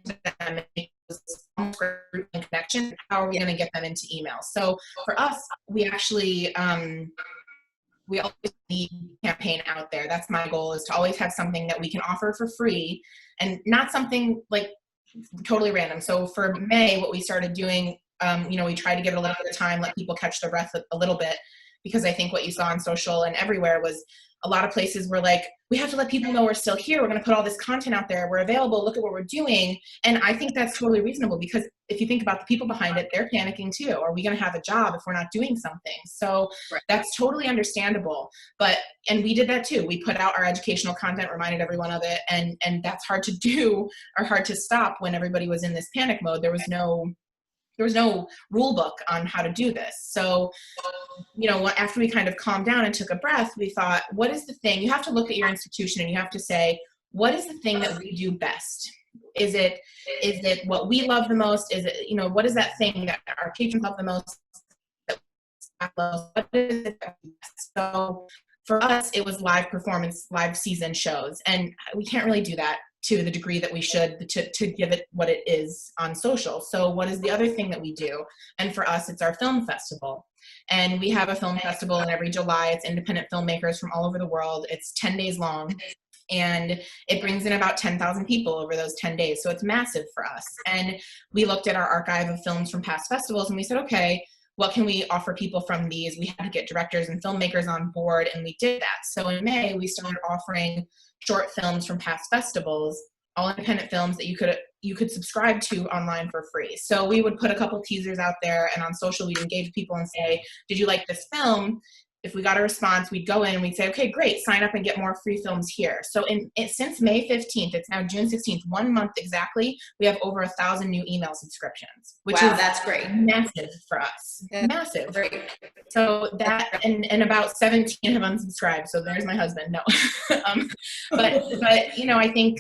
make those connection. How are we going to get them into email? So for us, we actually we always need campaign out there. That's my goal, is to always have something that we can offer for free, and not something like totally random. So for May, what we started doing, you know, we tried to give it a little bit of time, let people catch their breath a little bit, because I think what you saw on social and everywhere was a lot of places were like, we have to let people know we're still here. We're going to put all this content out there. We're available. Look at what we're doing. And I think that's totally reasonable, because if you think about the people behind it, they're panicking too. Are we going to have a job if we're not doing something? So that's totally understandable. And we did that too. We put out our educational content, reminded everyone of it. And that's hard to do, or hard to stop when everybody was in this panic mode. There was no rule book on how to do this. So, you know, after we kind of calmed down and took a breath, we thought, what is the thing? You have to look at your institution and you have to say, what is the thing that we do best? Is it what we love the most? Is it, you know, what is that thing that our patrons love the most? What is it that we do best? So for us, it was live performance, live season shows. And we can't really do that to the degree that we should to give it what it is on social. So what is the other thing that we do? And for us, it's our film festival. And we have a film festival in every July. It's independent filmmakers from all over the world. It's 10 days long. And it brings in about 10,000 people over those 10 days. So it's massive for us. And we looked at our archive of films from past festivals and we said, okay, what can we offer people from these? We had to get directors and filmmakers on board, and we did that. So in May, we started offering short films from past festivals, all independent films that you could subscribe to online for free. So we would put a couple teasers out there, and on social we'd engage people and say, did you like this film? If we got a response, we'd go in and we'd say, okay, great, sign up and get more free films here. So since May 15th, it's now June 16th, 1 month exactly, we have over 1,000 new email subscriptions, which is that's great. Massive for us. That's massive. Great. So that, and about 17 have unsubscribed. So there's my husband. No. But you know, I think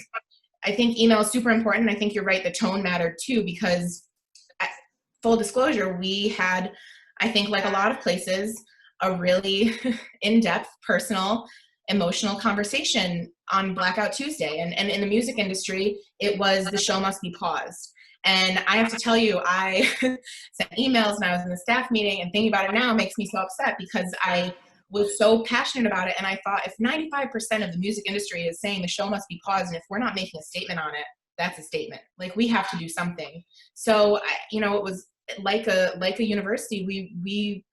email is super important. I think you're right. The tone mattered too, because full disclosure, we had, I think like a lot of places, a really in-depth, personal, emotional conversation on Blackout Tuesday. And in the music industry, it was the show must be paused. And I have to tell you, I sent emails and I was in the staff meeting, and thinking about it now makes me so upset, because I was so passionate about it. And I thought, if 95% of the music industry is saying the show must be paused, and if we're not making a statement on it, that's a statement. Like, we have to do something. So, you know, it was like a university. We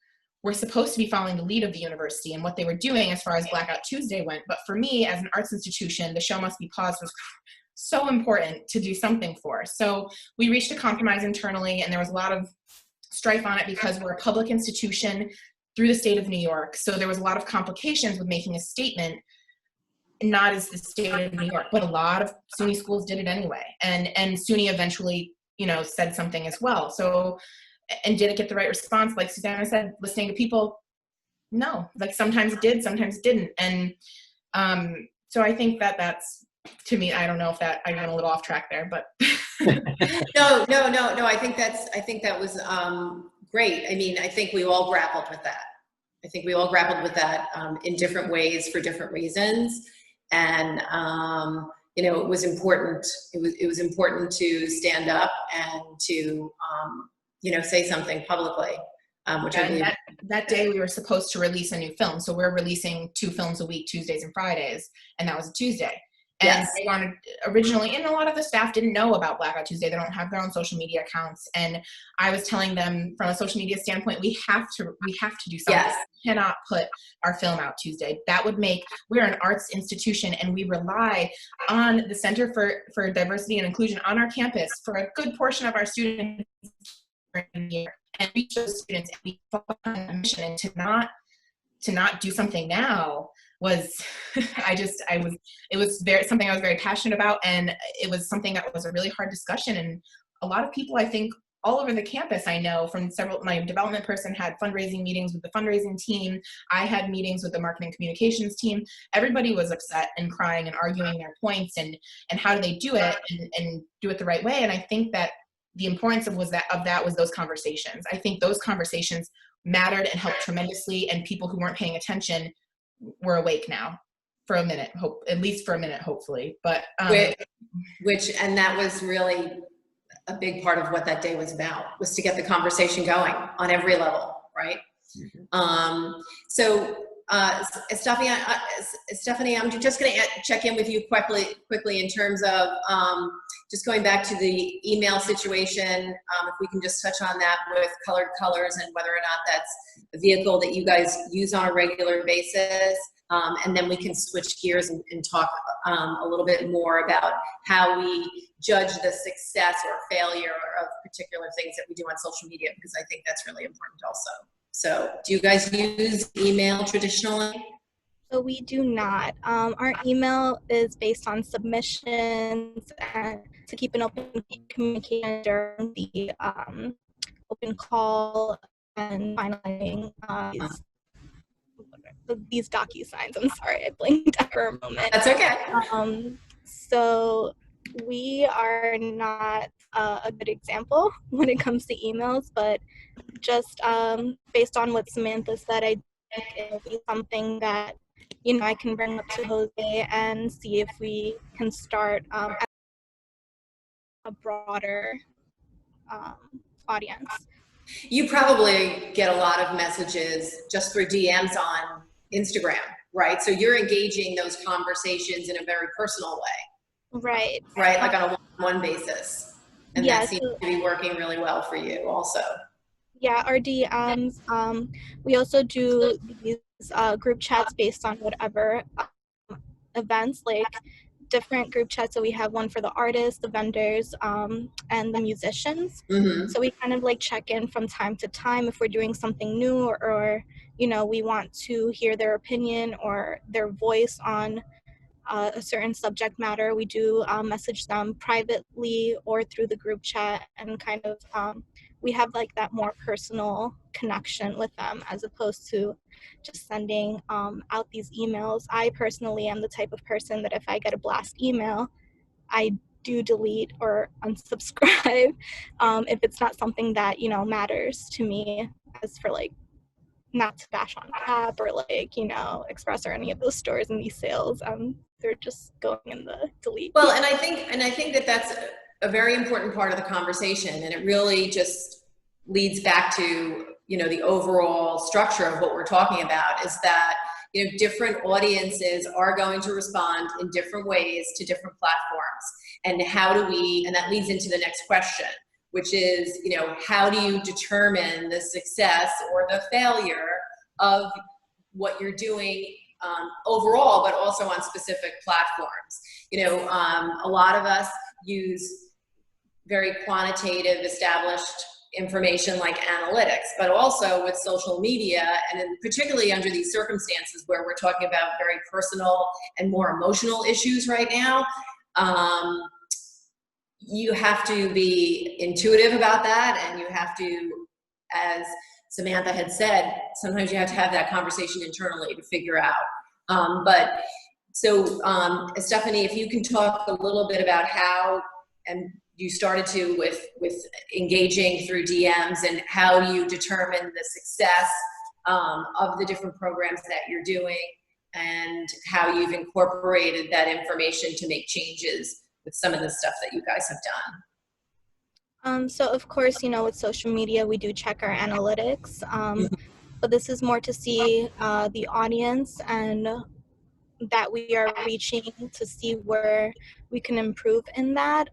were supposed to be following the lead of the university and what they were doing as far as Blackout Tuesday went. But for me, as an arts institution, the show must be paused was so important to do something for. So we reached a compromise internally, and there was a lot of strife on it because we're a public institution through the state of New York. So there was a lot of complications with making a statement, not as the state of New York, but a lot of SUNY schools did it anyway. And SUNY eventually, you know, said something as well. So, and did it get the right response? Like Susanna said, listening to people, no. Like, sometimes it did, sometimes it didn't. And so I think that's, to me, I don't know if that, I went a little off track there, but. No. I think that was great. I mean, I think we all grappled with that. In different ways for different reasons. And, you know, it was important. It was important to stand up and to, you know, say something publicly. Which I believe that day we were supposed to release a new film. So we're releasing 2 films a week, Tuesdays and Fridays. And that was a Tuesday. And yes. They wanted originally, and a lot of the staff didn't know about Blackout Tuesday. They don't have their own social media accounts. And I was telling them, from a social media standpoint, we have to do something. Yes. We cannot put our film out Tuesday. That would make, we're an arts institution, and we rely on the Center for Diversity and Inclusion on our campus for a good portion of our students during the year, and reach those students, and we focus on a mission. And to not do something now was, it was something I was very passionate about, and it was something that was a really hard discussion. And a lot of people, I think, all over the campus, I know from my development person had fundraising meetings with the fundraising team. I had meetings with the marketing communications team. Everybody was upset and crying and arguing their points and how do they do it and do it the right way. And I think that the importance of that was those conversations. I think those conversations mattered and helped tremendously, and people who weren't paying attention were awake now for a minute, at least for a minute, hopefully. But and that was really a big part of what that day was about, was to get the conversation going on every level, right? Mm-hmm. Stephanie, I'm just going to check in with you quickly in terms of just going back to the email situation. If we can just touch on that with colored colors and whether or not that's a vehicle that you guys use on a regular basis. And then we can switch gears and talk a little bit more about how we judge the success or failure of particular things that we do on social media, because I think that's really important also. So do you guys use email traditionally? So we do not. Our email is based on submissions and to keep an open communication during the open call and finalizing these docu-signs. I'm sorry, I blinked for a moment. That's okay. So we are not a good example when it comes to emails, but just based on what Samantha said, I think it'll be something that, you know, I can bring up to Jose and see if we can start a broader audience. You probably get a lot of messages just through DMs on Instagram, right? So you're engaging those conversations in a very personal way. Right. Right, like on a one-on-one basis. And yeah, that seems to be working really well for you also. Yeah, our DMs. We also do these group chats based on whatever events, like different group chats. So we have one for the artists, the vendors, and the musicians. Mm-hmm. So we kind of like check in from time to time if we're doing something new or you know, we want to hear their opinion or their voice on a certain subject matter. We do message them privately or through the group chat, and kind of we have like that more personal connection with them as opposed to just sending out these emails. I personally am the type of person that if I get a blast email, I do delete or unsubscribe if it's not something that, you know, matters to me, as for like not to bash on Cap or like, you know, Express or any of those stores and these sales. They're just going in the delete. Well, and I think that that's a very important part of the conversation, and it really just leads back to, you know, the overall structure of what we're talking about is that, you know, different audiences are going to respond in different ways to different platforms. And how do we, and that leads into the next question, which is, you know, how do you determine the success or the failure of what you're doing overall, but also on specific platforms? You know, a lot of us use very quantitative, established information like analytics, but also with social media, and then particularly under these circumstances where we're talking about very personal and more emotional issues right now, you have to be intuitive about that, and you have to, as Samantha had said, sometimes you have to have that conversation internally to figure out. Stephanie, if you can talk a little bit about how, and you started to with engaging through DMs, and how you determine the success of the different programs that you're doing, and how you've incorporated that information to make changes with some of the stuff that you guys have done. So of course, you know, with social media, we do check our analytics, but this is more to see the audience and that we are reaching, to see where we can improve in that.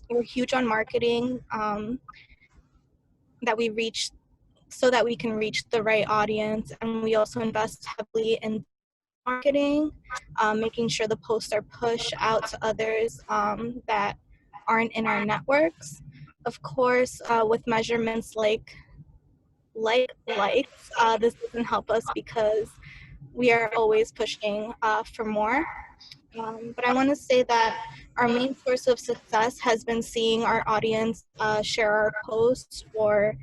We're huge on marketing, that we reach, so that we can reach the right audience, and we also invest heavily in marketing, making sure the posts are pushed out to others that aren't in our networks. Of course, with measurements like likes, this doesn't help us because we are always pushing for more. But I want to say that our main source of success has been seeing our audience share our posts or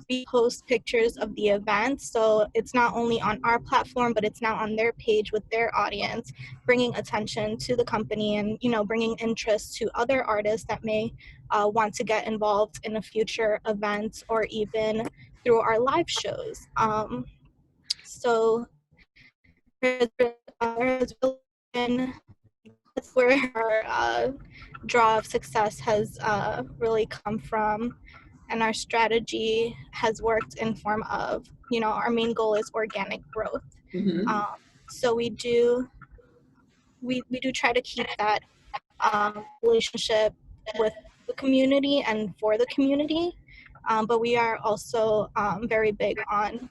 repost pictures of the event. So it's not only on our platform, but it's now on their page with their audience, bringing attention to the company and, you know, bringing interest to other artists that may want to get involved in a future event or even through our live shows. So there has really been, that's where our draw of success has really come from, and our strategy has worked in form of, you know, our main goal is organic growth. So we do try to keep that relationship with the community and for the community, but we are also very big on,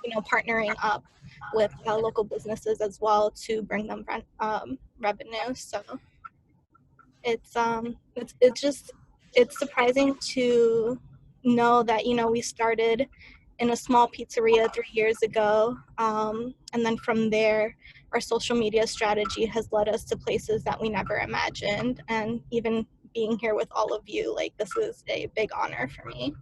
you know, partnering up with local businesses as well to bring them revenue. So it's surprising to know that, you know, we started in a small pizzeria 3 years ago, and then from there our social media strategy has led us to places that we never imagined, and even being here with all of you, like, this is a big honor for me.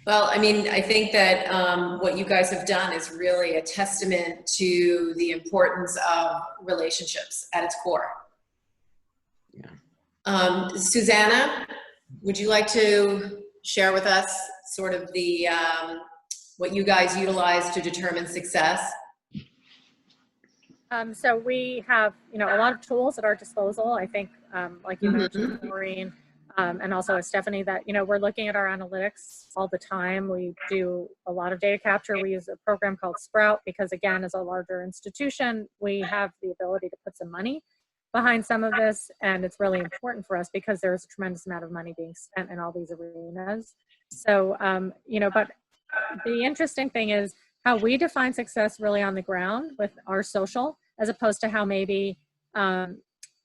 Well, I mean, I think that what you guys have done is really a testament to the importance of relationships at its core. Yeah. Susanna, would you like to share with us sort of the what you guys utilize to determine success? So we have, you know, a lot of tools at our disposal. I think, like you mentioned, Maureen, and also as Stephanie, that, you know, we're looking at our analytics all the time. We do a lot of data capture. We use a program called Sprout because, again, as a larger institution, we have the ability to put some money behind some of this, and it's really important for us because there's a tremendous amount of money being spent in all these arenas. So, you know, but the interesting thing is how we define success really on the ground with our social, as opposed to how maybe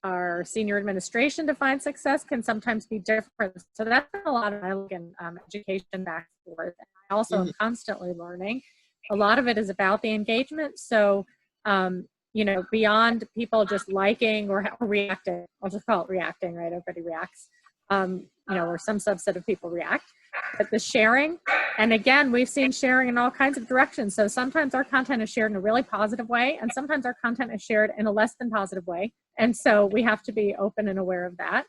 our senior administration defines success can sometimes be different. So that's been a lot of dialogue and education back and forth. And I also am constantly learning. A lot of it is about the engagement. So, you know, beyond people just liking or reacting, I'll just call it reacting, right? Everybody reacts, you know, or some subset of people react. But the sharing, and again, we've seen sharing in all kinds of directions. So sometimes our content is shared in a really positive way, and sometimes our content is shared in a less than positive way. And so we have to be open and aware of that.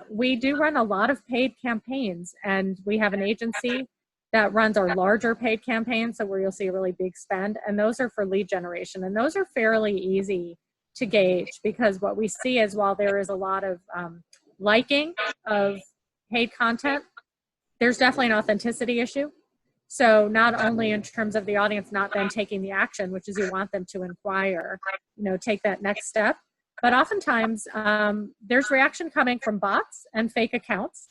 We do run a lot of paid campaigns, and we have an agency that runs our larger paid campaigns, so where you'll see a really big spend, and those are for lead generation. And those are fairly easy to gauge, because what we see is while there is a lot of liking of paid content, there's definitely an authenticity issue. So not only in terms of the audience not then taking the action, which is you want them to inquire, you know, take that next step, but oftentimes there's reaction coming from bots and fake accounts.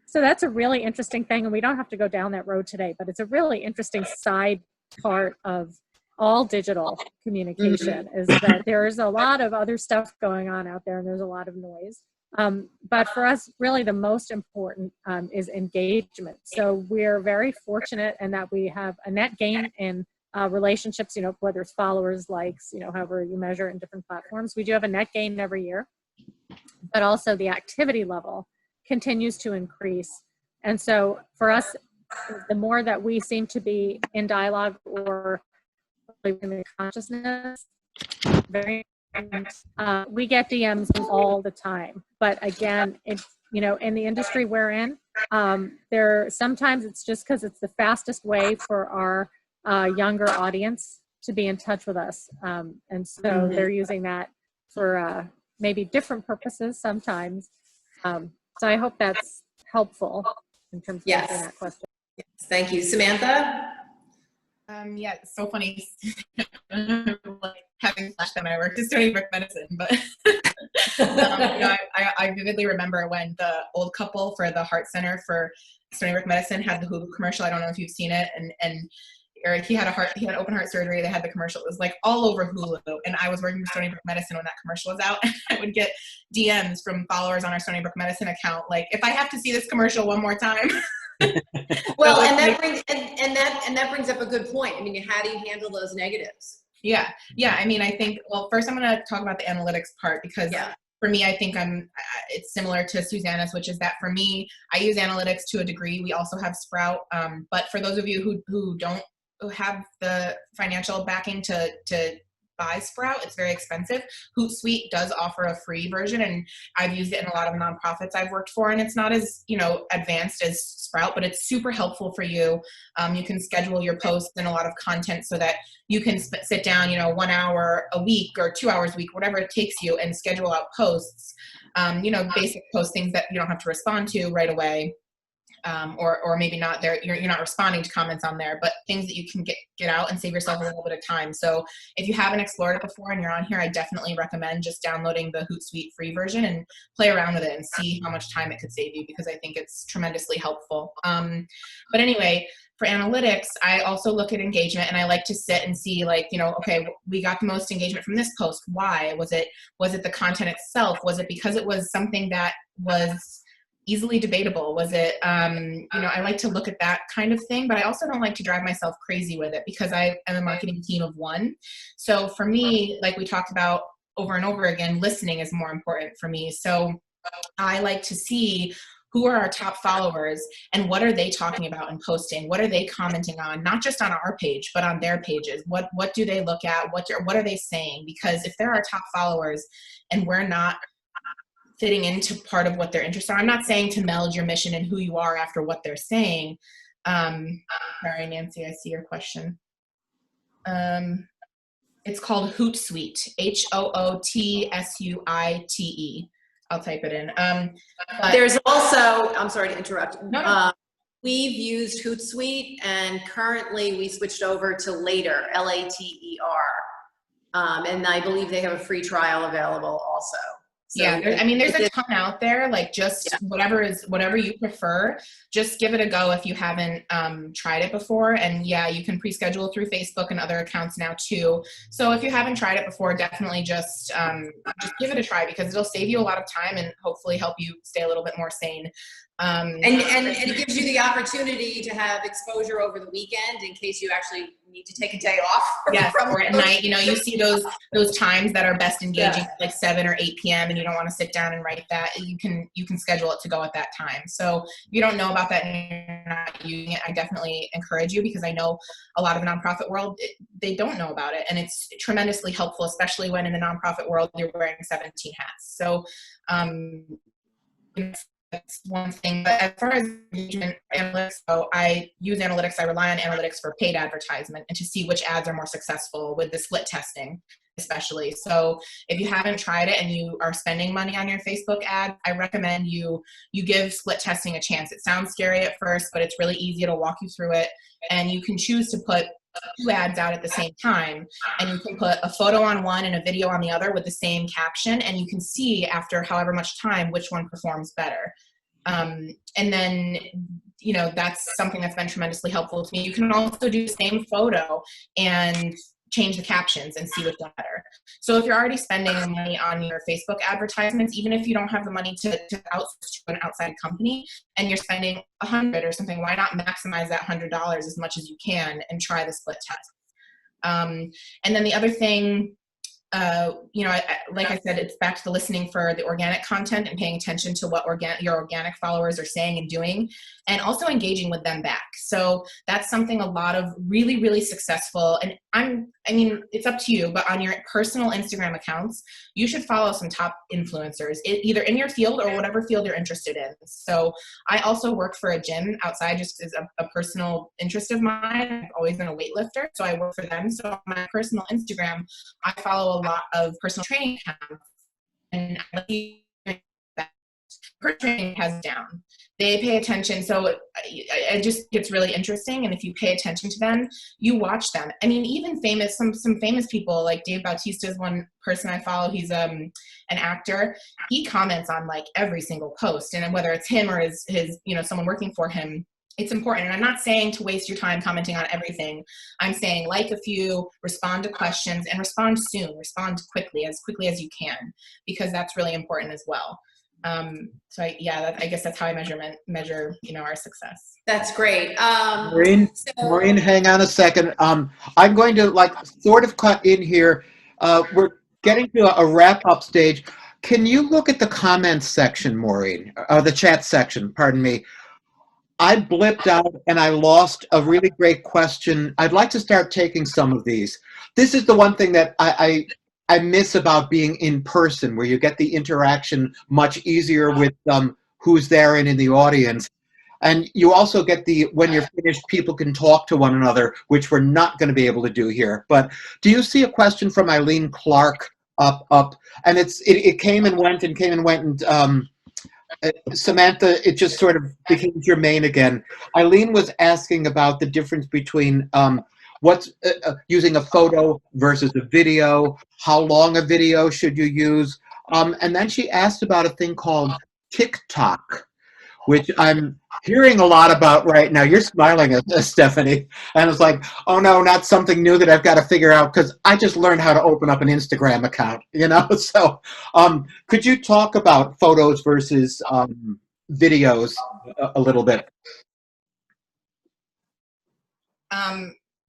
So that's a really interesting thing, and we don't have to go down that road today, but it's a really interesting side part of all digital communication is that there's a lot of other stuff going on out there, and there's a lot of noise. But for us, really the most important is engagement. So we're very fortunate in that we have a net gain in relationships, whether it's followers, likes, however you measure in different platforms. We do have a net gain every year, but also the activity level continues to increase. And so for us, the more that we seem to be in dialogue or in the consciousness, we get DMs all the time. But again, it's, in the industry we're in, sometimes it's just because it's the fastest way for our younger audience to be in touch with us. And so they're using that for maybe different purposes sometimes. So I hope that's helpful in terms of answering that question. Yes, thank you. Samantha? Yeah, it's so funny having flash when I worked at Stony Brook Medicine, but I vividly remember when the old couple for the Heart Center for Stony Brook Medicine had the Hulu commercial. I don't know if you've seen it, and Eric, he had open heart surgery. They had the commercial. It was like all over Hulu, and I was working for Stony Brook Medicine when that commercial was out. I would get DMs from followers on our Stony Brook Medicine account, like, if I have to see this commercial one more time. Well, and that brings up a good point. I mean, how do you handle those negatives? Yeah. I mean, I think, well, first I'm going to talk about the analytics part because for me, I think it's similar to Susanna's, which is that for me, I use analytics to a degree. We also have Sprout. But for those of you who don't have the financial backing to buy Sprout, it's very expensive. Hootsuite does offer a free version, and I've used it in a lot of nonprofits I've worked for, and it's not as advanced as Sprout, but it's super helpful for you. You can schedule your posts and a lot of content so that you can sit down 1 hour a week or 2 hours a week, whatever it takes you, and schedule out posts, basic post things that you don't have to respond to right away. Or maybe not there, you're not responding to comments on there, but things that you can get out and save yourself a little bit of time. So if you haven't explored it before and you're on here, I definitely recommend just downloading the Hootsuite free version and play around with it and see how much time it could save you, because I think it's tremendously helpful. But anyway, for analytics, I also look at engagement, and I like to sit and see, like, okay, we got the most engagement from this post. Why? Was it the content itself? Was it because it was something that was easily debatable? Was it, I like to look at that kind of thing, but I also don't like to drive myself crazy with it because I am a marketing team of one. So for me, like we talked about over and over again, listening is more important for me. So I like to see who are our top followers and what are they talking about and posting? What are they commenting on? Not just on our page, but on their pages. What do they look at? What are they saying? Because if they're our top followers and we're not fitting into part of what they're interested in. I'm not saying to meld your mission and who you are after what they're saying. Sorry, Nancy, I see your question. It's called Hootsuite, HOOTSUITE. I'll type it in. There's also, I'm sorry to interrupt. No. We've used Hootsuite, and currently we switched over to Later, Later. And I believe they have a free trial available also. So yeah, there's a ton out there, like just whatever you prefer, just give it a go if you haven't tried it before. And yeah, you can pre-schedule through Facebook and other accounts now too. So if you haven't tried it before, definitely just give it a try, because it'll save you a lot of time and hopefully help you stay a little bit more sane. And it gives you the opportunity to have exposure over the weekend in case you actually need to take a day off. Yes, or at night, you see those times that are best engaging, like 7 or 8 p.m. and you don't want to sit down and write that. You can schedule it to go at that time. So if you don't know about that and you're not using it, I definitely encourage you, because I know a lot of the nonprofit world, they don't know about it, and it's tremendously helpful, especially when in the nonprofit world you're wearing 17 hats. So that's one thing. But as far as engagement analytics go, I use analytics. I rely on analytics for paid advertisement and to see which ads are more successful with the split testing, especially. So if you haven't tried it and you are spending money on your Facebook ad, I recommend you give split testing a chance. It sounds scary at first, but it's really easy to walk you through it. And you can choose to put 2 ads out at the same time, and you can put a photo on one and a video on the other with the same caption, and you can see after however much time which one performs better. And then, you know, that's something that's been tremendously helpful to me. You can also do the same photo and change the captions and see which one better. So if you're already spending money on your Facebook advertisements, even if you don't have the money to outsource to an outside company and you're spending $100 or something, why not maximize that $100 as much as you can and try the split test? And then the other thing, you know, like I said, it's back to the listening for the organic content and paying attention to what your organic followers are saying and doing, and also engaging with them back. So that's something a lot of really, really successful, and I mean, it's up to you, but on your personal Instagram accounts, you should follow some top influencers, either in your field or whatever field you're interested in. So I also work for a gym outside, just as a personal interest of mine. I've always been a weightlifter, so I work for them. So on my personal Instagram, I follow a lot of personal training accounts, and her training has down. They pay attention, so it just gets really interesting. And if you pay attention to them, you watch them. I mean, even some famous people like Dave Bautista is one person I follow. He's an actor. He comments on like every single post, and whether it's him or his you know, someone working for him, it's important. And I'm not saying to waste your time commenting on everything. I'm saying like a few, respond to questions, and respond soon. Respond quickly as you can, because that's really important as well. So I guess that's how I measure, you know, our success. That's great. Maureen, hang on a second. I'm going to like sort of cut in here. We're getting to a wrap-up stage. Can you look at the comments section, Maureen, the chat section, pardon me. I blipped out and I lost a really great question. I'd like to start taking some of these. This is the one thing that I miss about being in person, where you get the interaction much easier with who's there and in the audience. And you also get when you're finished, people can talk to one another, which we're not going to be able to do here. But do you see a question from Eileen Clark up? And it came and went and came and went. And Samantha, it just sort of became germane again. Eileen was asking about the difference between what's using a photo versus a video, how long a video should you use, and then she asked about a thing called TikTok, which I'm hearing a lot about right now. You're smiling at Stephanie, and it's like, oh no, not something new that I've got to figure out, because I just learned how to open up an Instagram account, you know? So could you talk about photos versus videos a little bit?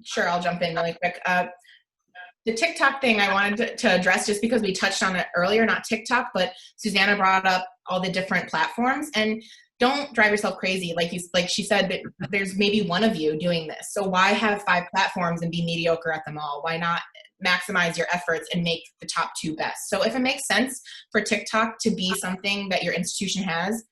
Sure, I'll jump in really quick. The TikTok thing I wanted to address, just because we touched on it earlier, not TikTok, but Susanna brought up all the different platforms, and don't drive yourself crazy. Like she said, that there's maybe one of you doing this. So why have 5 platforms and be mediocre at them all? Why not maximize your efforts and make the top 2 best? So if it makes sense for TikTok to be something that your institution has,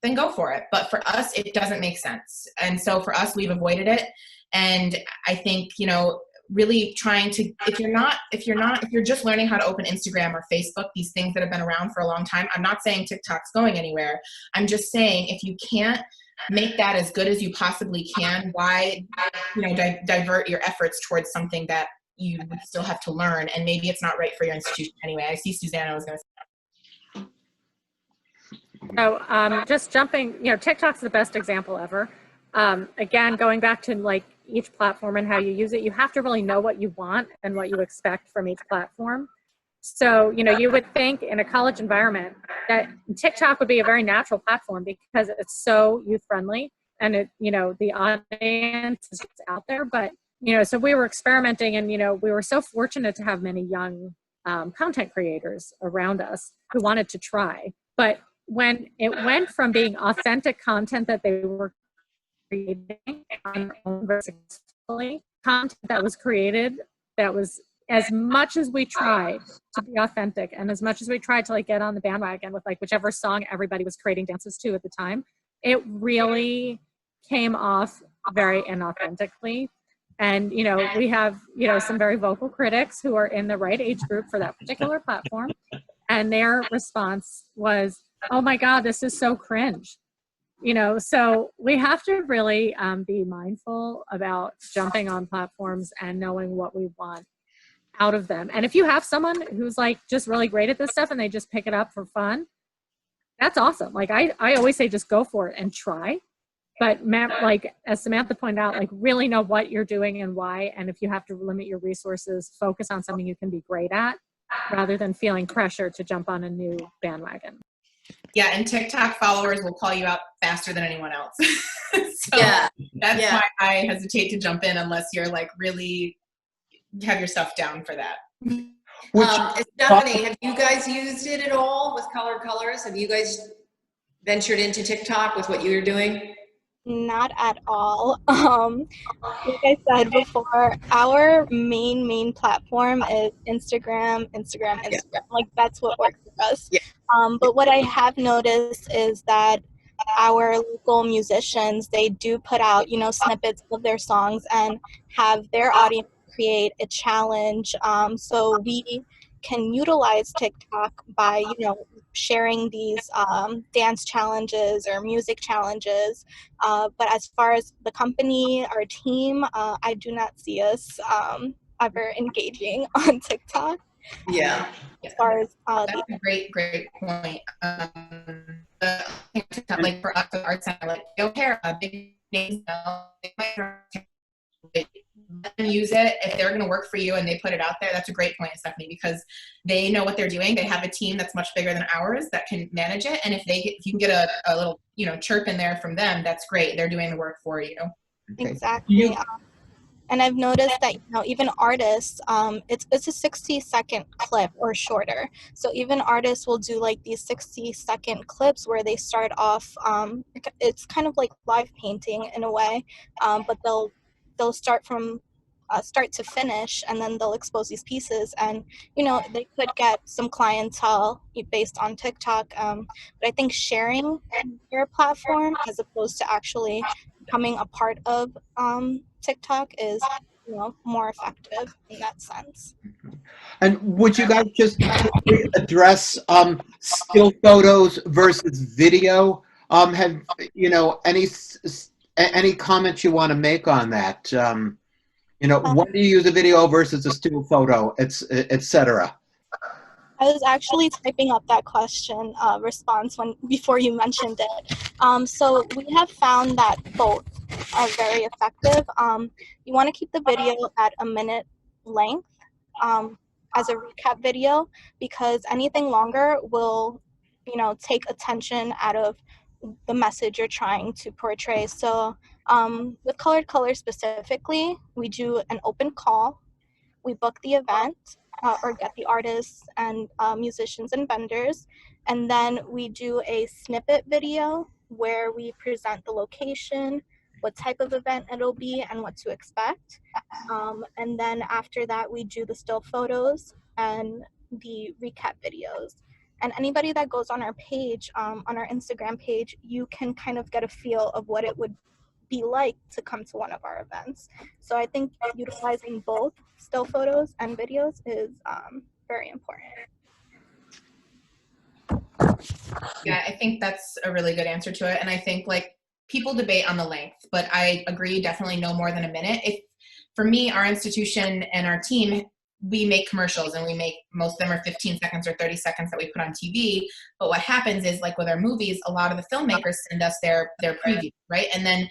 then go for it. But for us, it doesn't make sense. And so for us, we've avoided it. And I think, you know, really trying to, if you're just learning how to open Instagram or Facebook, these things that have been around for a long time, I'm not saying TikTok's going anywhere. I'm just saying, if you can't make that as good as you possibly can, why, you know, divert your efforts towards something that you still have to learn, and maybe it's not right for your institution anyway. I see Susanna was going to say. So just jumping, you know, TikTok's the best example ever. Again, going back to like each platform and how you use it, you have to really know what you want and what you expect from each platform. So, you know, you would think in a college environment that TikTok would be a very natural platform because it's so youth friendly and it, you know, the audience is out there. But, you know, so we were experimenting, and, you know, we were so fortunate to have many young content creators around us who wanted to try. But when it went from being authentic content that they were creating on their own very successfully, content that was created that was, as much as we tried to be authentic and as much as we tried to like get on the bandwagon with like whichever song everybody was creating dances to at the time, it really came off very inauthentically. And, you know, we have, you know, some very vocal critics who are in the right age group for that particular platform. And their response was, oh my God, this is so cringe. So we have to really be mindful about jumping on platforms and knowing what we want out of them. And if you have someone who's like just really great at this stuff and they just pick it up for fun, that's awesome. Like I always say, just go for it and try. But like as Samantha pointed out, like really know what you're doing and why. And if you have to limit your resources, focus on something you can be great at rather than feeling pressure to jump on a new bandwagon. Yeah, and TikTok followers will call you out faster than anyone else. So Yeah. that's Yeah. why I hesitate to jump in unless you're like really have your stuff down for that. Stephanie, have you guys used it at all with Colored Colors? Have you guys ventured into TikTok with what you're doing? Not at all. Like I said before, our main platform is Instagram. Yeah. Like that's what works for us. Yeah. But what I have noticed is that our local musicians, they do put out, snippets of their songs and have their audience create a challenge. So we can utilize TikTok by, sharing these dance challenges or music challenges. But as far as the company, our team, I do not see us ever engaging on TikTok. Yeah. As far as That's a great point. Like for us, the arts center, like don't care about big names. Let them use it if they're going to work for you and they put it out there. That's a great point, Stephanie, because they know what they're doing. They have a team that's much bigger than ours that can manage it. And if you can get a little chirp in there from them, that's great. They're doing the work for you. Okay. exactly. And I've noticed that even artists, it's a 60-second clip or shorter. So even artists will do like these 60-second clips where they start off. It's kind of like live painting in a way, but they'll start from start to finish, and then they'll expose these pieces. And they could get some clientele based on TikTok. But I think sharing their platform as opposed to actually becoming a part of TikTok is more effective in that sense. And would you guys just quickly address still photos versus video? Have any comments you want to make on that? When do you use a video versus a still photo, et cetera? I was actually typing up that question response before you mentioned it. So we have found that both are very effective. You want to keep the video at a minute length as a recap video, because anything longer will, take attention out of the message you're trying to portray. So with Colored Colors specifically, we do an open call. We book the event or get the artists and musicians and vendors. And then we do a snippet video where we present the location, what type of event it'll be, and what to expect. And then after that, we do the still photos and the recap videos. And anybody that goes on our page, on our Instagram page, you can kind of get a feel of what it would be like to come to one of our events. So I think utilizing both still photos and videos is very important. Yeah, I think that's a really good answer to it. And I think like people debate on the length, but I agree definitely no more than a minute. For me, our institution and our team, we make commercials, and most of them are 15 seconds or 30 seconds that we put on TV. But what happens is, like with our movies, a lot of the filmmakers send us their previews, right? And then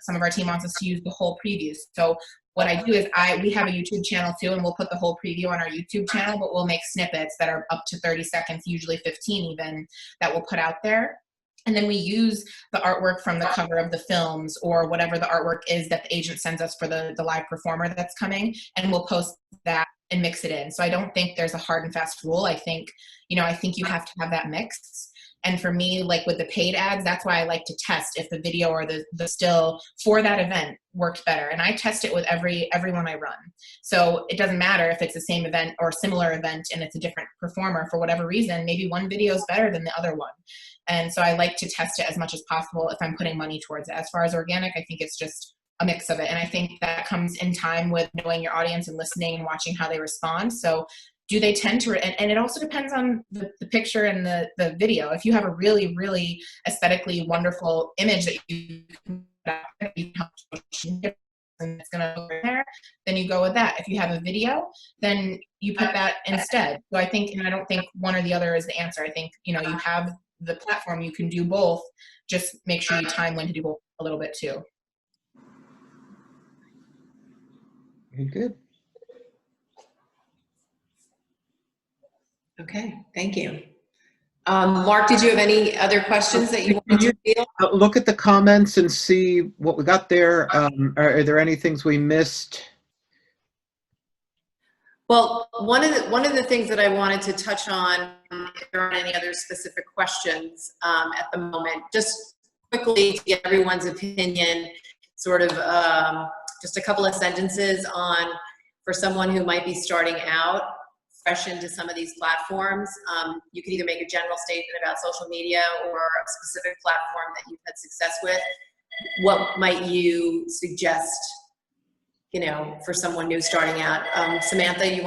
some of our team wants us to use the whole previews. So what I do is we have a YouTube channel too, and we'll put the whole preview on our YouTube channel, but we'll make snippets that are up to 30 seconds, usually 15 even, that we'll put out there. And then we use the artwork from the cover of the films or whatever the artwork is that the agent sends us for the live performer that's coming, and we'll post that and mix it in. So I don't think there's a hard and fast rule. I think you have to have that mix. And for me, like with the paid ads, that's why I like to test if the video or the still for that event worked better. And I test it with everyone I run. So it doesn't matter if it's the same event or similar event and it's a different performer for whatever reason. Maybe one video is better than the other one. And so I like to test it as much as possible if I'm putting money towards it. As far as organic, I think it's just a mix of it. And I think that comes in time with knowing your audience and listening and watching how they respond. So do they tend to, and it also depends on the picture and the video. If you have a really, really aesthetically wonderful image that you can and it's going to go there, then you go with that. If you have a video, then you put that instead. So I think, and I don't think one or the other is the answer. I think, you have the platform, you can do both. Just make sure you time when to do both a little bit too. Very good. Okay, thank you. Mark, did you have any other questions that you wanted to field? Look at the comments and see what we got there. Are there any things we missed? Well, one of the things that I wanted to touch on, if there aren't any other specific questions at the moment, just quickly to get everyone's opinion, sort of just a couple of sentences on, for someone who might be starting out fresh into some of these platforms, you could either make a general statement about social media or a specific platform that you've had success with. What might you suggest, for someone new starting out? Samantha,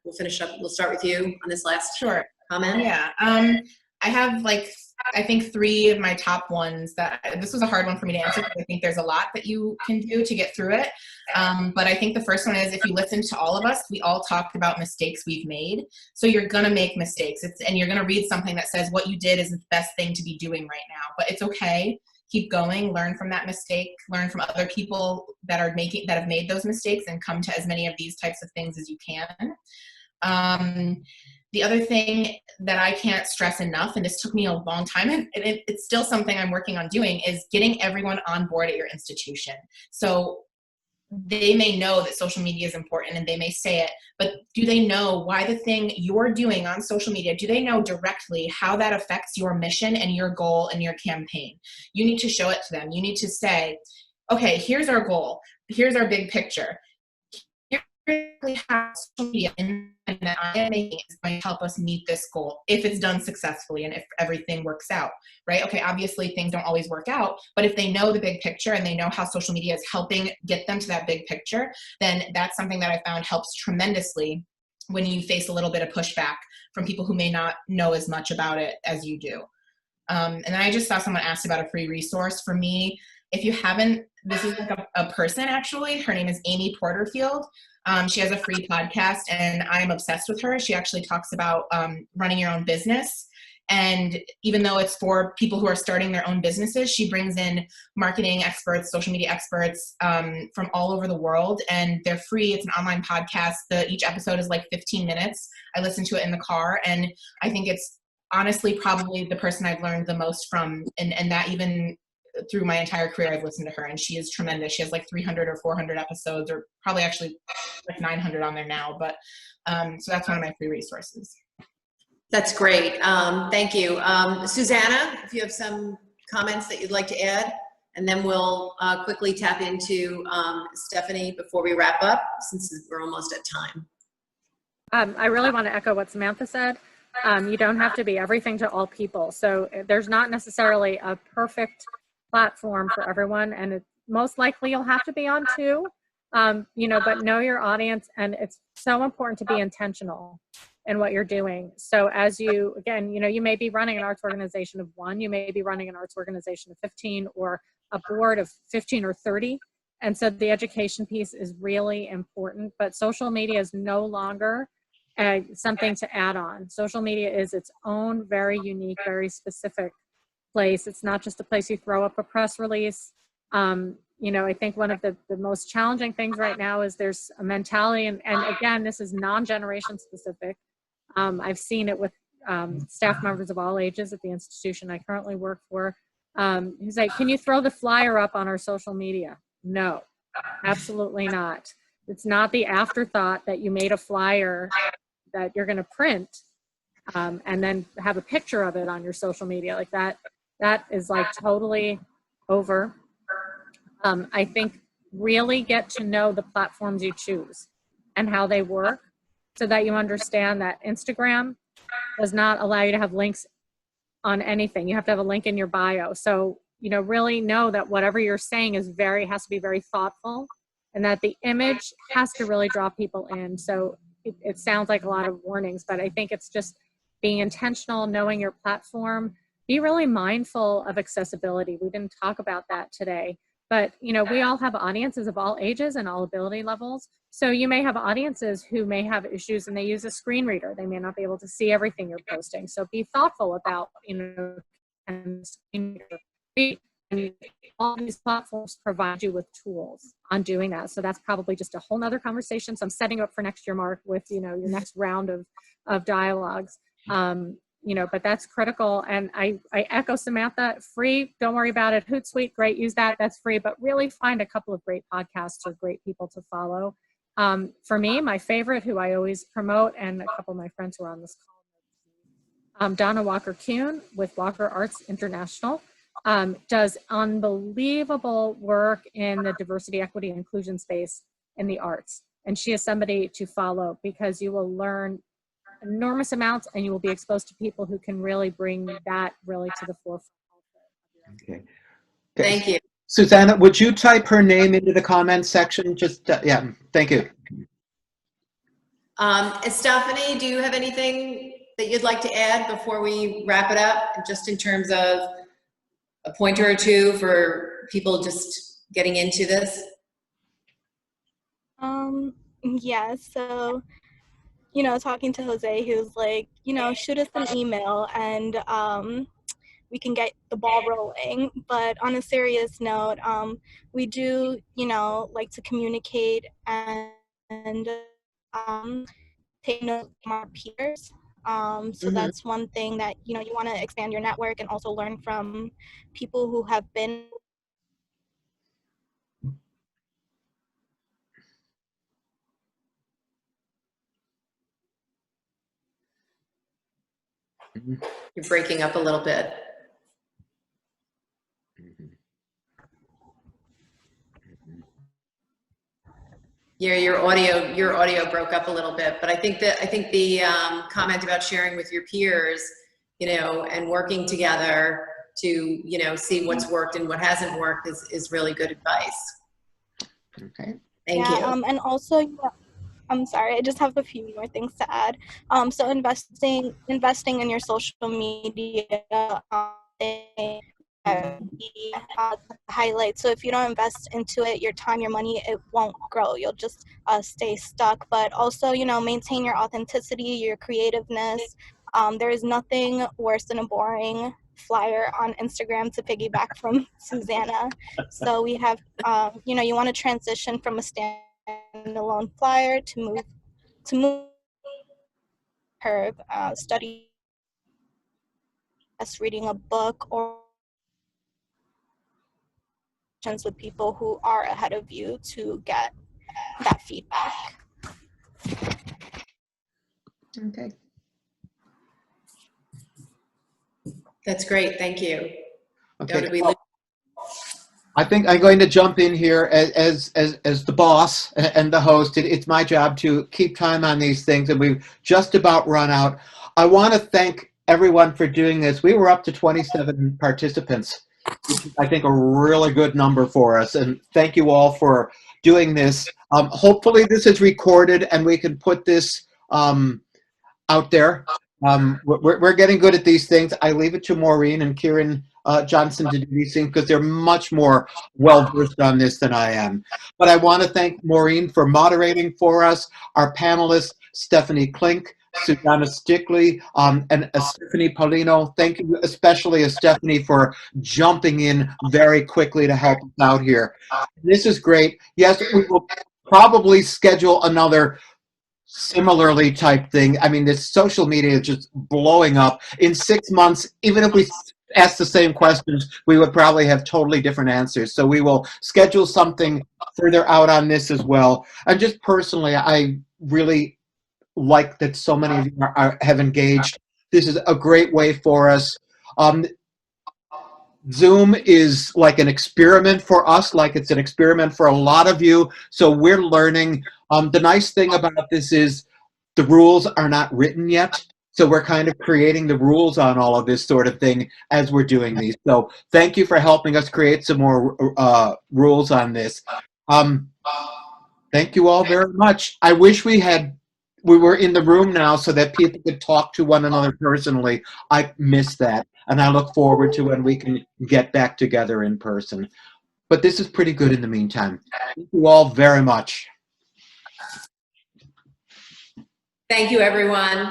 we'll finish up, we'll start with you on this last comment. Yeah, I have I think 3 of my top ones this was a hard one for me to answer because I think there's a lot that you can do to get through it. But I think the first one is, if you listen to all of us, we all talked about mistakes we've made. So you're going to make mistakes. And you're going to read something that says what you did is the best thing to be doing right now. But it's okay. Keep going, learn from that mistake, learn from other people that have made those mistakes, and come to as many of these types of things as you can. The other thing that I can't stress enough, and this took me a long time, and it's still something I'm working on doing, is getting everyone on board at your institution. So they may know that social media is important and they may say it, but do they know why the thing you're doing on social media, do they know directly how that affects your mission and your goal and your campaign? You need to show it to them. You need to say, okay, here's our goal. Here's our big picture. Here's how social media that I am making is going to help us meet this goal if it's done successfully and if everything works out, right? Okay, obviously things don't always work out, but if they know the big picture and they know how social media is helping get them to that big picture, then that's something that I found helps tremendously when you face a little bit of pushback from people who may not know as much about it as you do. And then I just saw someone asked about a free resource. For me, if you haven't, this is a person actually, her name is Amy Porterfield. She has a free podcast and I'm obsessed with her. She actually talks about running your own business. And even though it's for people who are starting their own businesses, she brings in marketing experts, social media experts from all over the world, and they're free. It's an online podcast. Each episode is 15 minutes. I listen to it in the car, and I think it's honestly probably the person I've learned the most from, and that even through my entire career I've listened to her, and she is tremendous. She has 300 or 400 episodes, or probably actually 900 on there now, but so that's one of my free resources. That's great. Thank you. Susanna, if you have some comments that you'd like to add, and then we'll quickly tap into Stephanie before we wrap up, since we're almost at time. I really want to echo what Samantha said. You don't have to be everything to all people. So there's not necessarily a perfect platform for everyone, and most likely you'll have to be on 2, but know your audience, and it's so important to be intentional in what you're doing. So as you, again, you may be running an arts organization of 1, you may be running an arts organization of 15, or a board of 15 or 30. And so the education piece is really important, but social media is no longer something to add on. Social media is its own very unique, very specific place. It's not just a place you throw up a press release. I think one of the most challenging things right now is there's a mentality, and again, this is non-generation specific. I've seen it with staff members of all ages at the institution I currently work for. He's like, can you throw the flyer up on our social media? No, absolutely not. It's not the afterthought that you made a flyer that you're going to print and then have a picture of it on your social media like that. That is totally over. I think really get to know the platforms you choose and how they work, so that you understand that Instagram does not allow you to have links on anything. You have to have a link in your bio. So, really know that whatever you're saying has to be very thoughtful, and that the image has to really draw people in. So, it sounds like a lot of warnings, but I think it's just being intentional, knowing your platform, be really mindful of accessibility. We didn't talk about that today, but you know, we all have audiences of all ages and all ability levels. So you may have audiences who may have issues and they use a screen reader. They may not be able to see everything you're posting. So be thoughtful about, you know, and screen reader. And all these platforms provide you with tools on doing that. So that's probably just a whole nother conversation. So I'm setting up for next year, Mark, with, you know, your next round of dialogues. You know, but that's critical. And I echo Samantha, free, don't worry about it. Hootsuite, great, use that, that's free, but really find a couple of great podcasts or great people to follow. For me, my favorite, who I always promote, and a couple of my friends who are on this call, Donna Walker-Kuhn with Walker Arts International, does unbelievable work in the diversity, equity, and inclusion space in the arts. And she is somebody to follow because you will learn enormous amounts and you will be exposed to people who can really bring that really to the forefront. Okay. Thank you. Susanna, would you type her name into the comments section? Just, yeah, thank you. Stephanie, do you have anything that you'd like to add before we wrap it up, just in terms of a pointer or two for people just getting into this? Yeah, so, you know, talking to Jose, he was like, you know, shoot us an email and we can get the ball rolling. But on a serious note, we do, you know, like to communicate and take notes from our peers. So that's one thing that, you know, you want to expand your network and also learn from people who have been. You're breaking up a little bit. Yeah, your audio broke up a little bit, but I think the comment about sharing with your peers, you know, and working together to, you know, see what's worked and what hasn't worked is really good advice. Okay. Thank you. And also, I'm sorry, I just have a few more things to add. So investing in your social media, highlight. So if you don't invest into it, your time, your money, it won't grow. You'll just stay stuck. But also, you know, maintain your authenticity, your creativeness. There is nothing worse than a boring flyer on Instagram, to piggyback from Susanna. So we have, you know, you want to transition from a standalone flyer to move her study, reading a book, or with people who are ahead of you to get that feedback. Okay. That's great. Thank you. Okay. I think I'm going to jump in here as the boss and the host. It's my job to keep time on these things, and we've just about run out. I want to thank everyone for doing this. We were up to 27 participants, which is, I think, a really good number for us. And thank you all for doing this. Hopefully this is recorded and we can put this out there. We're getting good at these things. I leave it to Maureen and Kieran Johnson to do these things because they're much more well-versed on this than I am. But I want to thank Maureen for moderating for us, our panelists, Stephanie Clink, Susanna Stickley, and Stephanie Paulino. Thank you especially, Stephanie, for jumping in very quickly to help us out here. This is great. Yes, we will probably schedule another similarly type thing. I mean, this social media is just blowing up. In 6 months, even if we asked the same questions, we would probably have totally different answers. So we will schedule something further out on this as well. And just personally, I really like that so many of you have engaged. This is a great way for us. Zoom is like an experiment for us, like it's an experiment for a lot of you. So we're learning. The nice thing about this is the rules are not written yet. So we're kind of creating the rules on all of this sort of thing as we're doing these. So thank you for helping us create some more rules on this. Thank you all very much. I wish we had we were in the room now so that people could talk to one another personally. I miss that, and I look forward to when we can get back together in person. But this is pretty good in the meantime. Thank you all very much. Thank you, everyone.